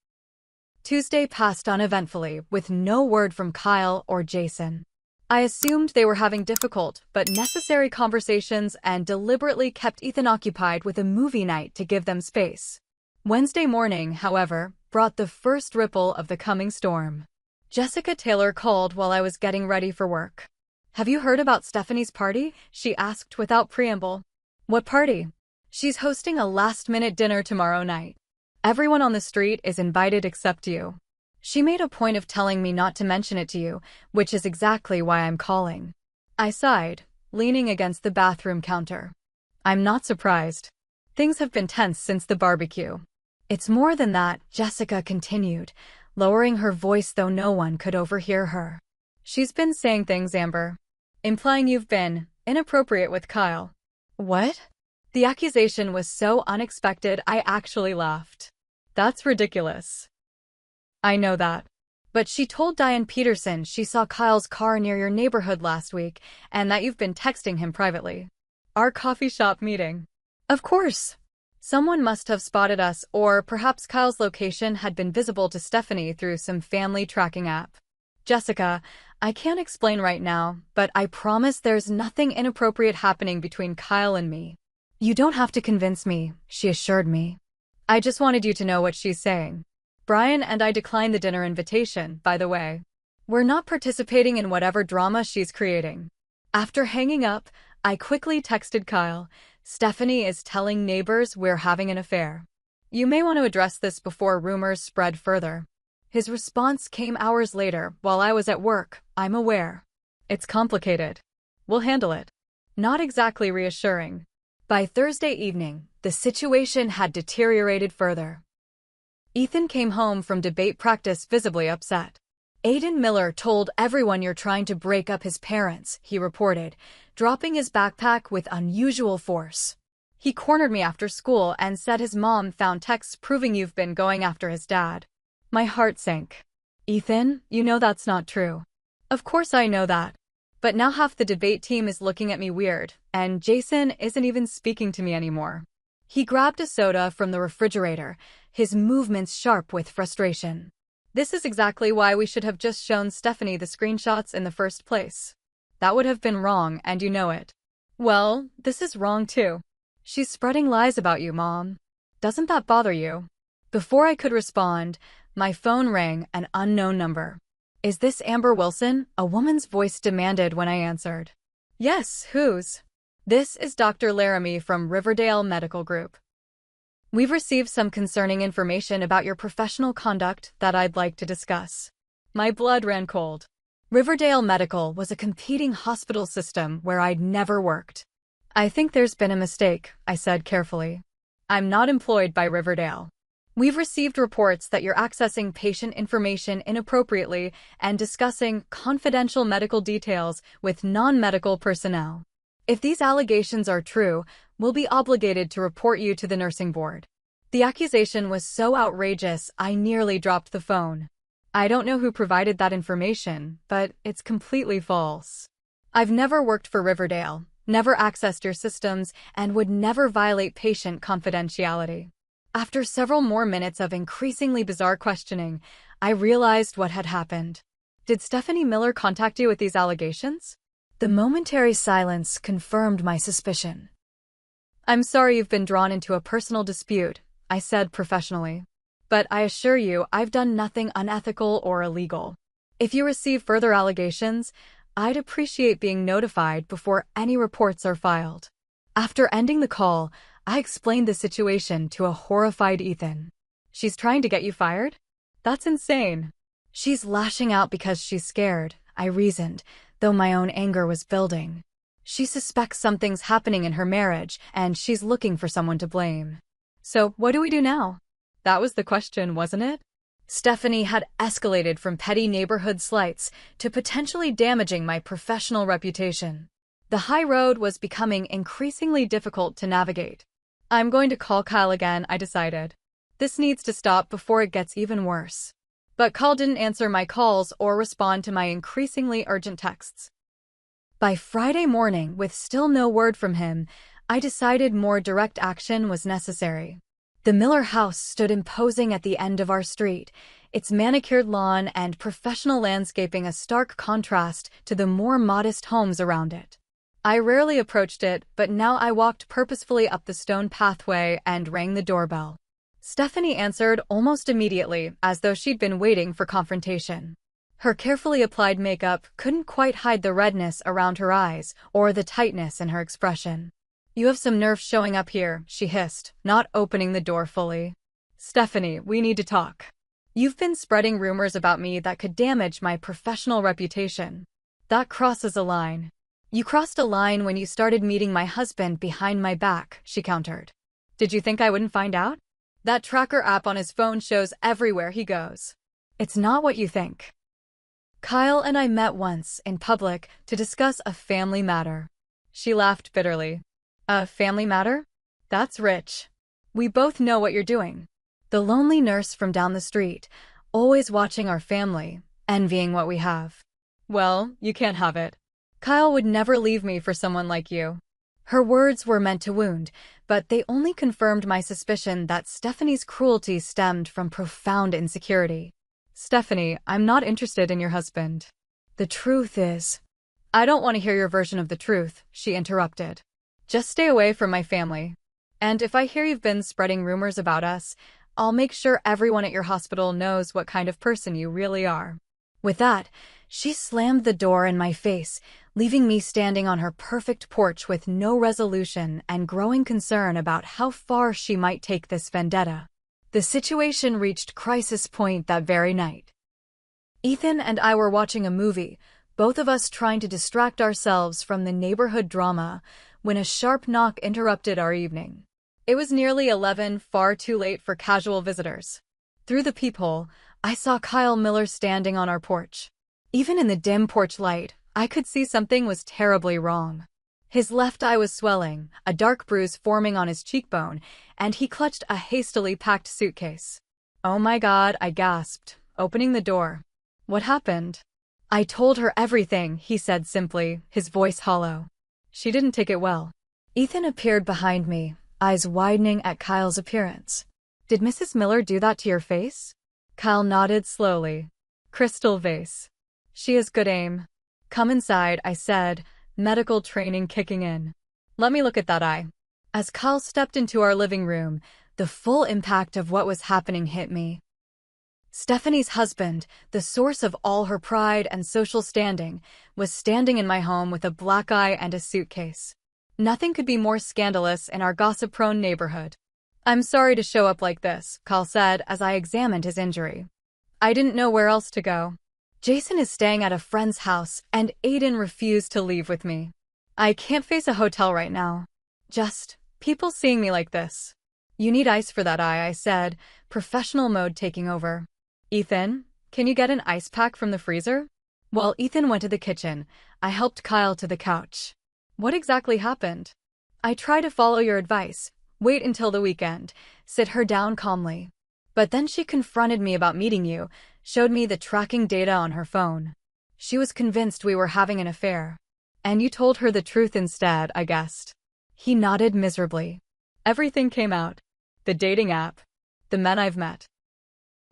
Tuesday passed uneventfully, with no word from Kyle or Jason. I assumed they were having difficult but necessary conversations and deliberately kept Ethan occupied with a movie night to give them space. Wednesday morning, however, brought the first ripple of the coming storm. Jessica Taylor called while I was getting ready for work. "Have you heard about Stephanie's party?" she asked without preamble. "What party?" "She's hosting a last-minute dinner tomorrow night. Everyone on the street is invited except you. She made a point of telling me not to mention it to you, which is exactly why I'm calling." I sighed, leaning against the bathroom counter. I'm not surprised. Things have been tense since the barbecue. "It's more than that," Jessica continued, lowering her voice though no one could overhear her. "She's been saying things, Amber, implying you've been inappropriate with Kyle." "What?" The accusation was so unexpected I actually laughed. "That's ridiculous." "I know that. But she told Diane Peterson she saw Kyle's car near your neighborhood last week and that you've been texting him privately." "Our coffee shop meeting." "Of course. Someone must have spotted us, or perhaps Kyle's location had been visible to Stephanie through some family tracking app." "Jessica, I can't explain right now, but I promise there's nothing inappropriate happening between Kyle and me." "You don't have to convince me," she assured me. "I just wanted you to know what she's saying. Brian and I declined the dinner invitation, by the way. We're not participating in whatever drama she's creating." After hanging up, I quickly texted Kyle, "Stephanie is telling neighbors we're having an affair. You may want to address this before rumors spread further." His response came hours later, while I was at work. "I'm aware. It's complicated. We'll handle it." Not exactly reassuring. By Thursday evening, the situation had deteriorated further. Ethan came home from debate practice visibly upset. "Aiden Miller told everyone you're trying to break up his parents," he reported, dropping his backpack with unusual force. "He cornered me after school and said his mom found texts proving you've been going after his dad." My heart sank. "Ethan, you know that's not true." "Of course I know that. But now half the debate team is looking at me weird, and Jason isn't even speaking to me anymore." He grabbed a soda from the refrigerator, his movements sharp with frustration. "This is exactly why we should have just shown Stephanie the screenshots in the first place. That would have been wrong, and you know it." "Well, this is wrong too. She's spreading lies about you, Mom. Doesn't that bother you?" Before I could respond, my phone rang, an unknown number. "Is this Amber Wilson?" a woman's voice demanded when I answered. "Yes, who's?" "This is Dr. Laramie from Riverdale Medical Group. We've received some concerning information about your professional conduct that I'd like to discuss." My blood ran cold. Riverdale Medical was a competing hospital system where I'd never worked. "I think there's been a mistake," I said carefully. "I'm not employed by Riverdale. We've received reports that you're accessing patient information inappropriately and discussing confidential medical details with non-medical personnel. If these allegations are true, we'll be obligated to report you to the nursing board." The accusation was so outrageous, I nearly dropped the phone. "I don't know who provided that information, but it's completely false. I've never worked for Riverdale, never accessed your systems, and would never violate patient confidentiality." After several more minutes of increasingly bizarre questioning, I realized what had happened. "Did Stephanie Miller contact you with these allegations?" The momentary silence confirmed my suspicion. "I'm sorry you've been drawn into a personal dispute," I said professionally. "But I assure you I've done nothing unethical or illegal. If you receive further allegations, I'd appreciate being notified before any reports are filed." After ending the call, I explained the situation to a horrified Ethan. "She's trying to get you fired? That's insane." "She's lashing out because she's scared," I reasoned, though my own anger was building. "She suspects something's happening in her marriage, and she's looking for someone to blame." "So, what do we do now?" That was the question, wasn't it? Stephanie had escalated from petty neighborhood slights to potentially damaging my professional reputation. The high road was becoming increasingly difficult to navigate. "I'm going to call Kyle again," I decided. "This needs to stop before it gets even worse." But Kyle didn't answer my calls or respond to my increasingly urgent texts. By Friday morning, with still no word from him, I decided more direct action was necessary. The Miller house stood imposing at the end of our street, its manicured lawn and professional landscaping a stark contrast to the more modest homes around it. I rarely approached it, but now I walked purposefully up the stone pathway and rang the doorbell. Stephanie answered almost immediately, as though she'd been waiting for confrontation. Her carefully applied makeup couldn't quite hide the redness around her eyes or the tightness in her expression. "You have some nerve showing up here," she hissed, not opening the door fully. "Stephanie, we need to talk. You've been spreading rumors about me that could damage my professional reputation. That crosses a line." "You crossed a line when you started meeting my husband behind my back," she countered. "Did you think I wouldn't find out? That tracker app on his phone shows everywhere he goes." "It's not what you think. Kyle and I met once in public to discuss a family matter." She laughed bitterly. "A family matter? That's rich. We both know what you're doing. The lonely nurse from down the street, always watching our family, envying what we have. Well, you can't have it. Kyle would never leave me for someone like you." Her words were meant to wound, but they only confirmed my suspicion that Stephanie's cruelty stemmed from profound insecurity. "Stephanie, I'm not interested in your husband. The truth is—" "I don't want to hear your version of the truth," she interrupted. "Just stay away from my family. And if I hear you've been spreading rumors about us, I'll make sure everyone at your hospital knows what kind of person you really are." With that, she slammed the door in my face, leaving me standing on her perfect porch with no resolution and growing concern about how far she might take this vendetta. The situation reached crisis point that very night. Ethan and I were watching a movie, both of us trying to distract ourselves from the neighborhood drama, when a sharp knock interrupted our evening. It was nearly 11, far too late for casual visitors. Through the peephole, I saw Kyle Miller standing on our porch. Even in the dim porch light, I could see something was terribly wrong. His left eye was swelling, a dark bruise forming on his cheekbone, and he clutched a hastily packed suitcase. "Oh my God," I gasped, opening the door. "What happened?" "I told her everything," he said simply, his voice hollow. "She didn't take it well." Ethan appeared behind me, eyes widening at Kyle's appearance. "Did Mrs. Miller do that to your face?" Kyle nodded slowly. "Crystal vase. She has good aim." "Come inside," I said, medical training kicking in. "Let me look at that eye." As Kyle stepped into our living room, the full impact of what was happening hit me. Stephanie's husband, the source of all her pride and social standing, was standing in my home with a black eye and a suitcase. Nothing could be more scandalous in our gossip-prone neighborhood. "I'm sorry to show up like this," Kyle said as I examined his injury. "I didn't know where else to go. Jason is staying at a friend's house, and Aiden refused to leave with me. I can't face a hotel right now. Just people seeing me like this." "You need ice for that eye," I said, professional mode taking over. "Ethan, can you get an ice pack from the freezer?" While Ethan went to the kitchen, I helped Kyle to the couch. "What exactly happened?" "I try to follow your advice. Wait until the weekend. Sit her down calmly. But then she confronted me about meeting you, showed me the tracking data on her phone. She was convinced we were having an affair. And you told her the truth instead, I guessed." He nodded miserably. "Everything came out. The dating app. The men I've met.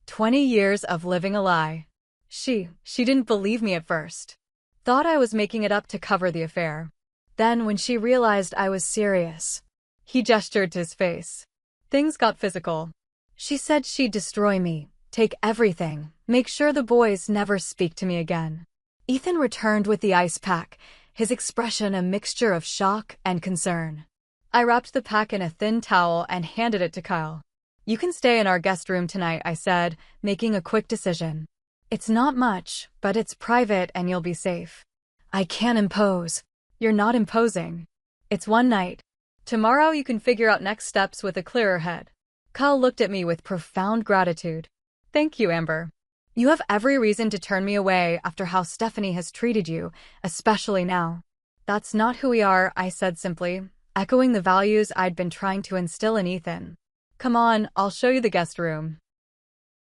20 years of living a lie. She didn't believe me at first. Thought I was making it up to cover the affair. Then when she realized I was serious..." He gestured to his face. "Things got physical. She said she'd destroy me, take everything, make sure the boys never speak to me again." Ethan returned with the ice pack, his expression a mixture of shock and concern. I wrapped the pack in a thin towel and handed it to Kyle. "You can stay in our guest room tonight," I said, making a quick decision. "It's not much, but it's private and you'll be safe." "I can't impose." "You're not imposing. It's one night. Tomorrow you can figure out next steps with a clearer head." Kyle looked at me with profound gratitude. "Thank you, Amber. You have every reason to turn me away after how Stephanie has treated you, especially now." "That's not who we are," I said simply, echoing the values I'd been trying to instill in Ethan. "Come on, I'll show you the guest room."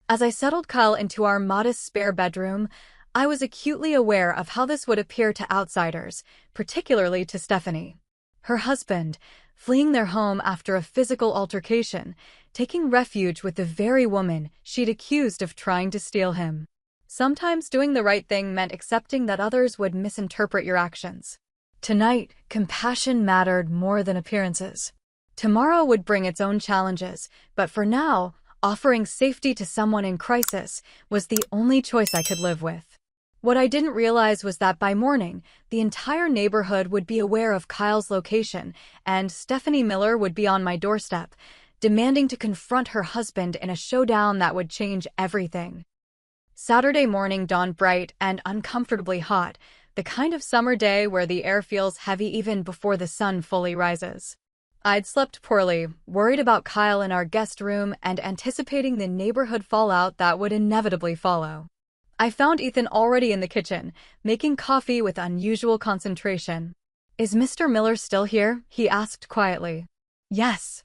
As I settled Kyle into our modest spare bedroom, I was acutely aware of how this would appear to outsiders, particularly to Stephanie. Her husband, fleeing their home after a physical altercation, taking refuge with the very woman she'd accused of trying to steal him. Sometimes doing the right thing meant accepting that others would misinterpret your actions. Tonight, compassion mattered more than appearances. Tomorrow would bring its own challenges, but for now, offering safety to someone in crisis was the only choice I could live with. What I didn't realize was that by morning, the entire neighborhood would be aware of Kyle's location, and Stephanie Miller would be on my doorstep, demanding to confront her husband in a showdown that would change everything. Saturday morning dawned bright and uncomfortably hot, the kind of summer day where the air feels heavy even before the sun fully rises. I'd slept poorly, worried about Kyle in our guest room and anticipating the neighborhood fallout that would inevitably follow. I found Ethan already in the kitchen, making coffee with unusual concentration. "Is Mr. Miller still here?" he asked quietly. "Yes.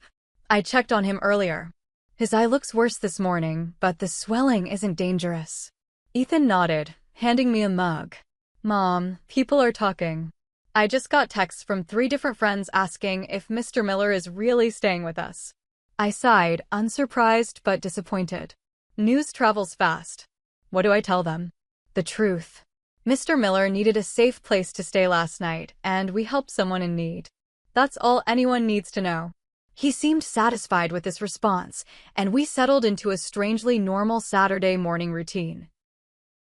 I checked on him earlier. His eye looks worse this morning, but the swelling isn't dangerous." Ethan nodded, handing me a mug. "Mom, people are talking. I just got texts from 3 different friends asking if Mr. Miller is really staying with us." I sighed, unsurprised but disappointed. News travels fast. What do I tell them? The truth. Mr. Miller needed a safe place to stay last night, and we helped someone in need. That's all anyone needs to know. He seemed satisfied with this response, and we settled into a strangely normal Saturday morning routine.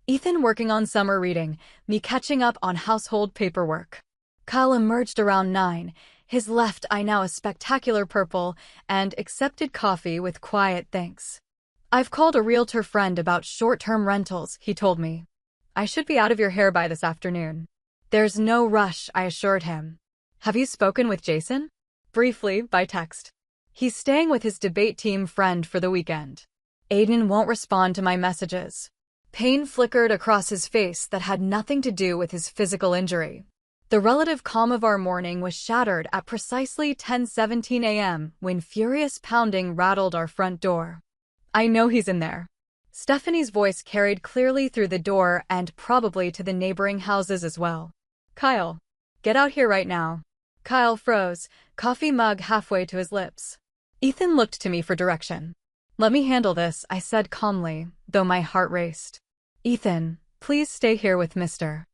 Ethan working on summer reading, me catching up on household paperwork. Kyle emerged around 9, his left eye now a spectacular purple, and accepted coffee with quiet thanks. "I've called a realtor friend about short-term rentals," he told me. "I should be out of your hair by this afternoon." "There's no rush," I assured him. "Have you spoken with Jason?" "Briefly, by text. He's staying with his debate team friend for the weekend." "Aiden won't respond to my messages." Pain flickered across his face that had nothing to do with his physical injury. The relative calm of our morning was shattered at precisely 10:17 a.m. when furious pounding rattled our front door. "I know he's in there." Stephanie's voice carried clearly through the door and probably to the neighboring houses as well. "Kyle, get out here right now." Kyle froze, coffee mug halfway to his lips. Ethan looked to me for direction. "Let me handle this," I said calmly, though my heart raced. "Ethan, please stay here with Mr.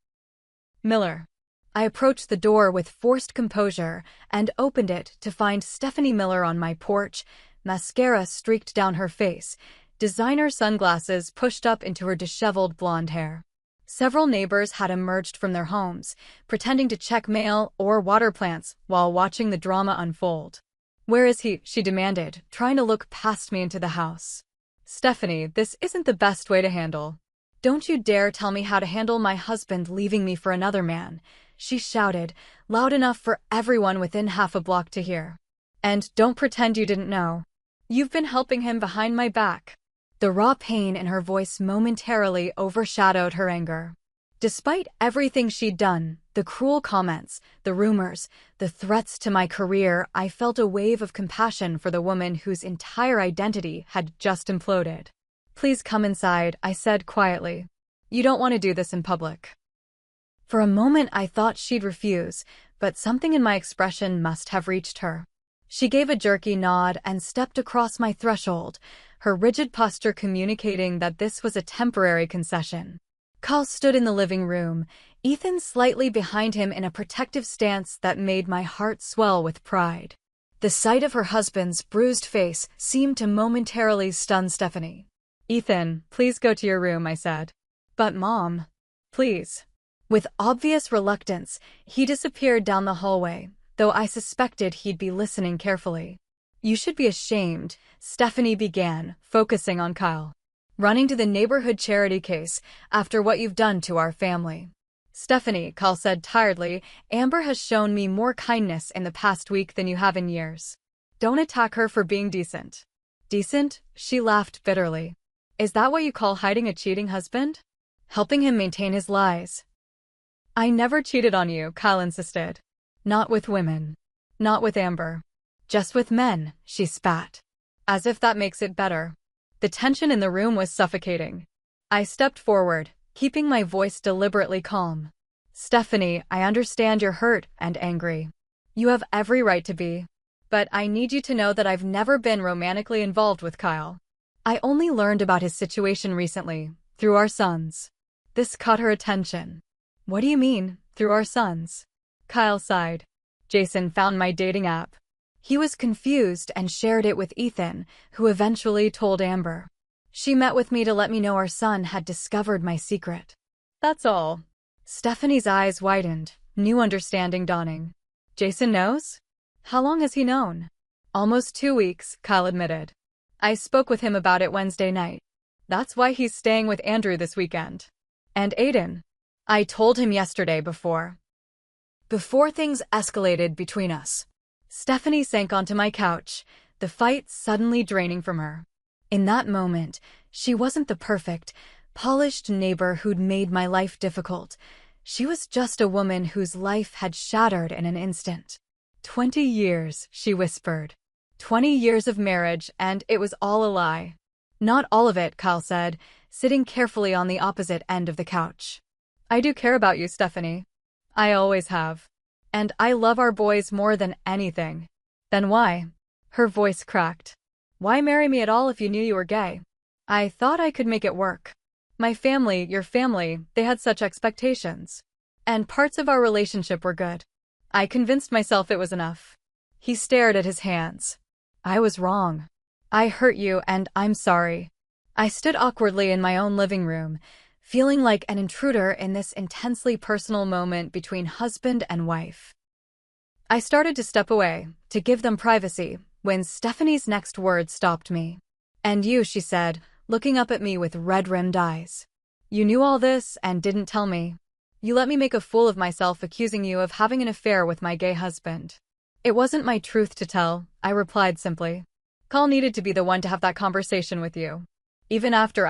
Miller." I approached the door with forced composure and opened it to find Stephanie Miller on my porch, mascara streaked down her face, designer sunglasses pushed up into her disheveled blonde hair. Several neighbors had emerged from their homes, pretending to check mail or water plants while watching the drama unfold. "Where is he?" she demanded, trying to look past me into the house. "Stephanie, this isn't the best way to handle." "Don't you dare tell me how to handle my husband leaving me for another man," she shouted, loud enough for everyone within half a block to hear. "And don't pretend you didn't know. You've been helping him behind my back." The raw pain in her voice momentarily overshadowed her anger. Despite everything she'd done, the cruel comments, the rumors, the threats to my career, I felt a wave of compassion for the woman whose entire identity had just imploded. "Please come inside," I said quietly. "You don't want to do this in public." For a moment I thought she'd refuse, but something in my expression must have reached her. She gave a jerky nod and stepped across my threshold, her rigid posture communicating that this was a temporary concession. Kyle stood in the living room, Ethan slightly behind him in a protective stance that made my heart swell with pride. The sight of her husband's bruised face seemed to momentarily stun Stephanie. "Ethan, please go to your room," I said. "But Mom, please." With obvious reluctance, he disappeared down the hallway, though I suspected he'd be listening carefully. "You should be ashamed," Stephanie began, focusing on Kyle. "Running to the neighborhood charity case after what you've done to our family." "Stephanie," Kyle said tiredly, "Amber has shown me more kindness in the past week than you have in years. Don't attack her for being decent." "Decent?" She laughed bitterly. "Is that what you call hiding a cheating husband? Helping him maintain his lies?" "I never cheated on you," Kyle insisted. "Not with women. Not with Amber. Just with men," she spat. As if that makes it better. The tension in the room was suffocating. I stepped forward, keeping my voice deliberately calm. "Stephanie, I understand you're hurt and angry. You have every right to be. But I need you to know that I've never been romantically involved with Kyle. I only learned about his situation recently, through our sons. This caught her attention. What do you mean, through our sons? Kyle sighed. Jason found my dating app. He was confused and shared it with Ethan, who eventually told Amber. She met with me to let me know our son had discovered my secret. That's all. Stephanie's eyes widened, new understanding dawning. Jason knows? How long has he known? Almost 2 weeks, Kyle admitted. I spoke with him about it Wednesday night. That's why he's staying with Andrew this weekend. And Aiden. I told him yesterday before things escalated between us. Stephanie sank onto my couch, the fight suddenly draining from her. In that moment, she wasn't the perfect, polished neighbor who'd made my life difficult. She was just a woman whose life had shattered in an instant. 20 years, she whispered. 20 years of marriage, and it was all a lie. Not all of it, Kyle said, sitting carefully on the opposite end of the couch. I do care about you, Stephanie. I always have. And I love our boys more than anything. Then why? Her voice cracked. Why marry me at all if you knew you were gay? I thought I could make it work. My family, your family, they had such expectations. And parts of our relationship were good. I convinced myself it was enough. He stared at his hands. I was wrong. I hurt you, and I'm sorry. I stood awkwardly in my own living room, feeling like an intruder in this intensely personal moment between husband and wife. I started to step away, to give them privacy, when Stephanie's next words stopped me. And you, she said, looking up at me with red-rimmed eyes. You knew all this and didn't tell me. You let me make a fool of myself accusing you of having an affair with my gay husband. It wasn't my truth to tell, I replied simply. Kyle needed to be the one to have that conversation with you. Even after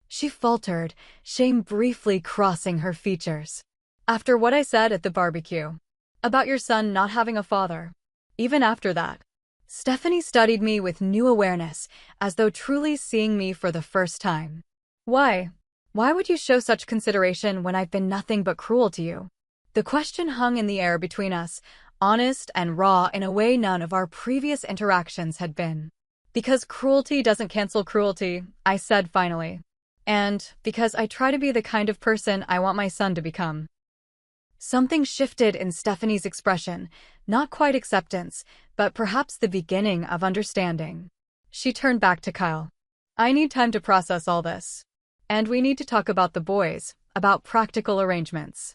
She faltered, shame briefly crossing her features. After what I said at the barbecue. About your son not having a father. Even after that. Stephanie studied me with new awareness, as though truly seeing me for the first time. Why? Why would you show such consideration when I've been nothing but cruel to you? The question hung in the air between us, honest and raw in a way none of our previous interactions had been. Because cruelty doesn't cancel cruelty, I said finally. And because I try to be the kind of person I want my son to become. Something shifted in Stephanie's expression, not quite acceptance, but perhaps the beginning of understanding. She turned back to Kyle. I need time to process all this. And we need to talk about the boys, about practical arrangements.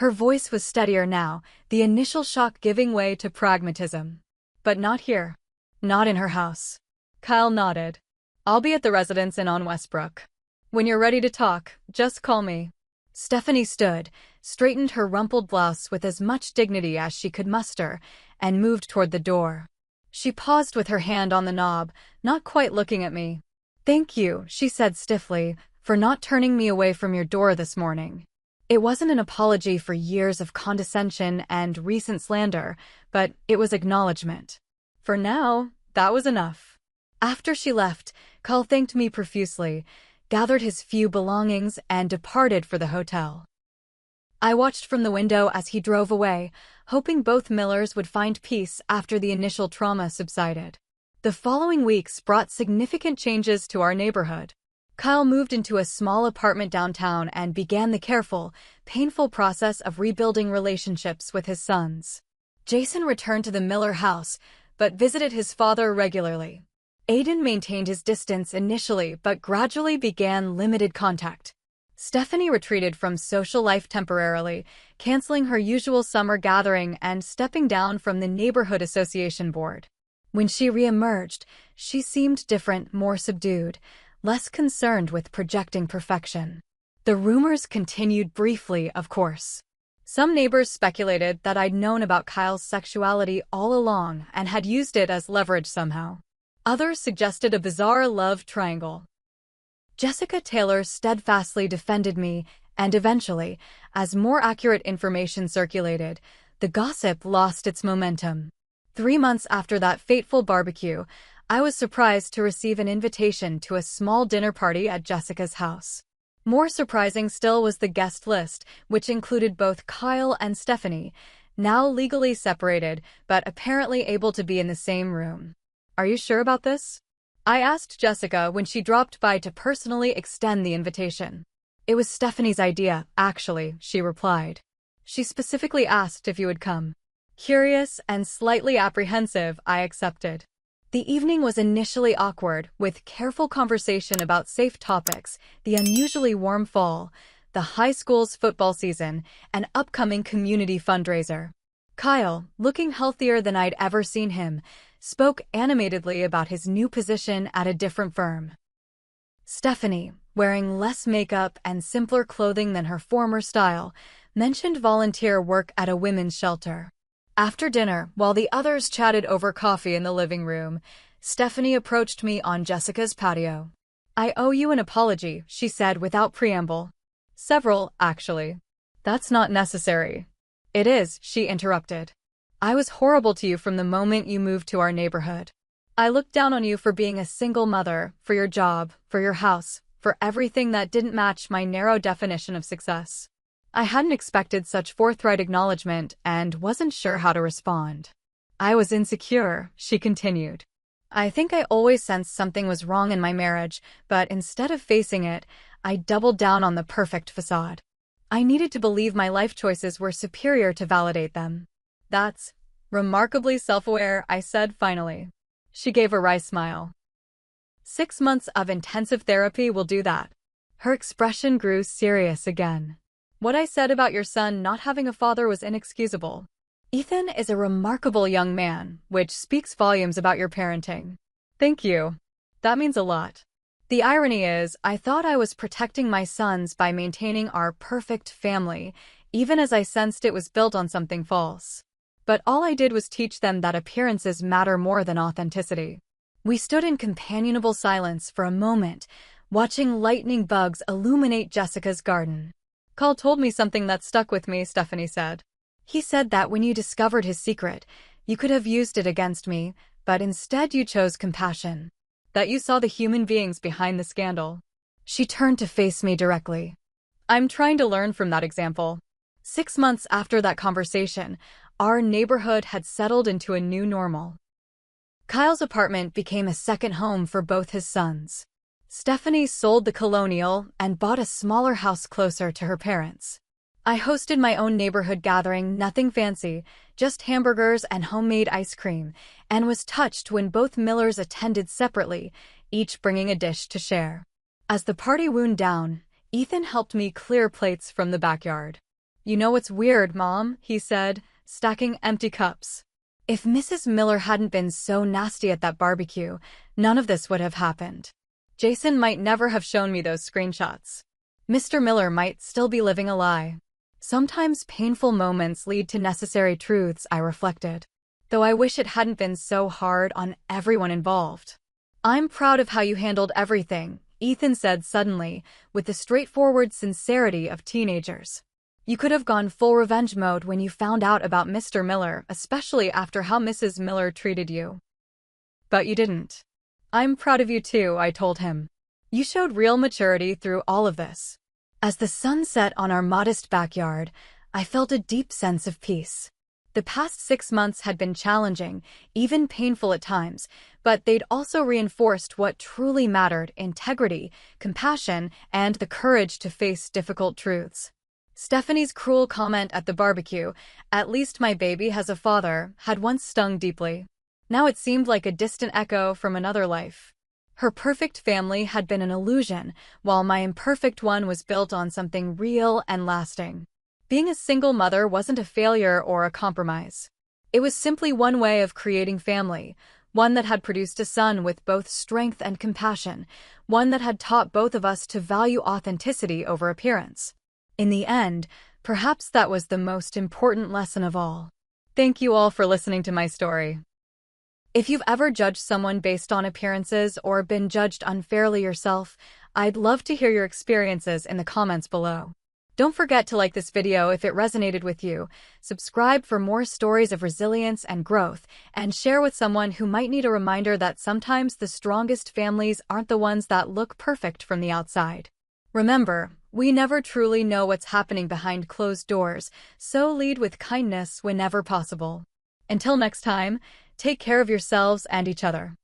Her voice was steadier now, the initial shock giving way to pragmatism. But not here. Not in her house. Kyle nodded. I'll be at the residence inn on Westbrook. When you're ready to talk, just call me. Stephanie stood, straightened her rumpled blouse with as much dignity as she could muster, and moved toward the door. She paused with her hand on the knob, not quite looking at me. Thank you, she said stiffly, for not turning me away from your door this morning. It wasn't an apology for years of condescension and recent slander, but it was acknowledgement. For now, that was enough. After she left, Kyle thanked me profusely, gathered his few belongings, and departed for the hotel. I watched from the window as he drove away, hoping both Millers would find peace after the initial trauma subsided. The following weeks brought significant changes to our neighborhood. Kyle moved into a small apartment downtown and began the careful, painful process of rebuilding relationships with his sons. Jason returned to the Miller house, but visited his father regularly. Aiden maintained his distance initially but gradually began limited contact. Stephanie retreated from social life temporarily, canceling her usual summer gathering and stepping down from the neighborhood association board. When she re-emerged, she seemed different, more subdued, less concerned with projecting perfection. The rumors continued briefly, of course. Some neighbors speculated that I'd known about Kyle's sexuality all along and had used it as leverage somehow. Others suggested a bizarre love triangle. Jessica Taylor steadfastly defended me, and eventually, as more accurate information circulated, the gossip lost its momentum. 3 months after that fateful barbecue, I was surprised to receive an invitation to a small dinner party at Jessica's house. More surprising still was the guest list, which included both Kyle and Stephanie, now legally separated, but apparently able to be in the same room. Are you sure about this? I asked Jessica when she dropped by to personally extend the invitation. It was Stephanie's idea, actually, she replied. She specifically asked if you would come. Curious and slightly apprehensive, I accepted. The evening was initially awkward, with careful conversation about safe topics, the unusually warm fall, the high school's football season, and upcoming community fundraiser. Kyle, looking healthier than I'd ever seen him, spoke animatedly about his new position at a different firm. Stephanie, wearing less makeup and simpler clothing than her former style, mentioned volunteer work at a women's shelter. After dinner, while the others chatted over coffee in the living room, Stephanie approached me on Jessica's patio. I owe you an apology, she said without preamble. Several, actually. That's not necessary. It is, she interrupted. I was horrible to you from the moment you moved to our neighborhood. I looked down on you for being a single mother, for your job, for your house, for everything that didn't match my narrow definition of success. I hadn't expected such forthright acknowledgement and wasn't sure how to respond. I was insecure, she continued. I think I always sensed something was wrong in my marriage, but instead of facing it, I doubled down on the perfect facade. I needed to believe my life choices were superior to validate them. That's remarkably self-aware, I said finally. She gave a wry smile. 6 months of intensive therapy will do that. Her expression grew serious again. What I said about your son not having a father was inexcusable. Ethan is a remarkable young man, which speaks volumes about your parenting. Thank you. That means a lot. The irony is, I thought I was protecting my sons by maintaining our perfect family, even as I sensed it was built on something false. But all I did was teach them that appearances matter more than authenticity. We stood in companionable silence for a moment, watching lightning bugs illuminate Jessica's garden. Carl told me something that stuck with me, Stephanie said. He said that when you discovered his secret, you could have used it against me, but instead you chose compassion. That you saw the human beings behind the scandal. She turned to face me directly. I'm trying to learn from that example. 6 months after that conversation, our neighborhood had settled into a new normal. Kyle's apartment became a second home for both his sons. Stephanie sold the Colonial and bought a smaller house closer to her parents. I hosted my own neighborhood gathering, nothing fancy, just hamburgers and homemade ice cream, and was touched when both Millers attended separately, each bringing a dish to share. As the party wound down, Ethan helped me clear plates from the backyard. You know what's weird, Mom, he said, stacking empty cups. If Mrs. Miller hadn't been so nasty at that barbecue, none of this would have happened. Jason might never have shown me those screenshots. Mr. Miller might still be living a lie. Sometimes painful moments lead to necessary truths, I reflected. Though I wish it hadn't been so hard on everyone involved. I'm proud of how you handled everything, Ethan said suddenly, with the straightforward sincerity of teenagers. You could have gone full revenge mode when you found out about Mr. Miller, especially after how Mrs. Miller treated you. But you didn't. I'm proud of you too, I told him. You showed real maturity through all of this. As the sun set on our modest backyard, I felt a deep sense of peace. The past 6 months had been challenging, even painful at times, but they'd also reinforced what truly mattered: integrity, compassion, and the courage to face difficult truths. Stephanie's cruel comment at the barbecue, "At least my baby has a father," had once stung deeply. Now it seemed like a distant echo from another life. Her perfect family had been an illusion, while my imperfect one was built on something real and lasting. Being a single mother wasn't a failure or a compromise. It was simply one way of creating family, one that had produced a son with both strength and compassion, one that had taught both of us to value authenticity over appearance. In the end, perhaps that was the most important lesson of all. Thank you all for listening to my story. If you've ever judged someone based on appearances or been judged unfairly yourself, I'd love to hear your experiences in the comments below. Don't forget to like this video if it resonated with you, subscribe for more stories of resilience and growth, and share with someone who might need a reminder that sometimes the strongest families aren't the ones that look perfect from the outside. Remember, we never truly know what's happening behind closed doors, so lead with kindness whenever possible. Until next time, take care of yourselves and each other.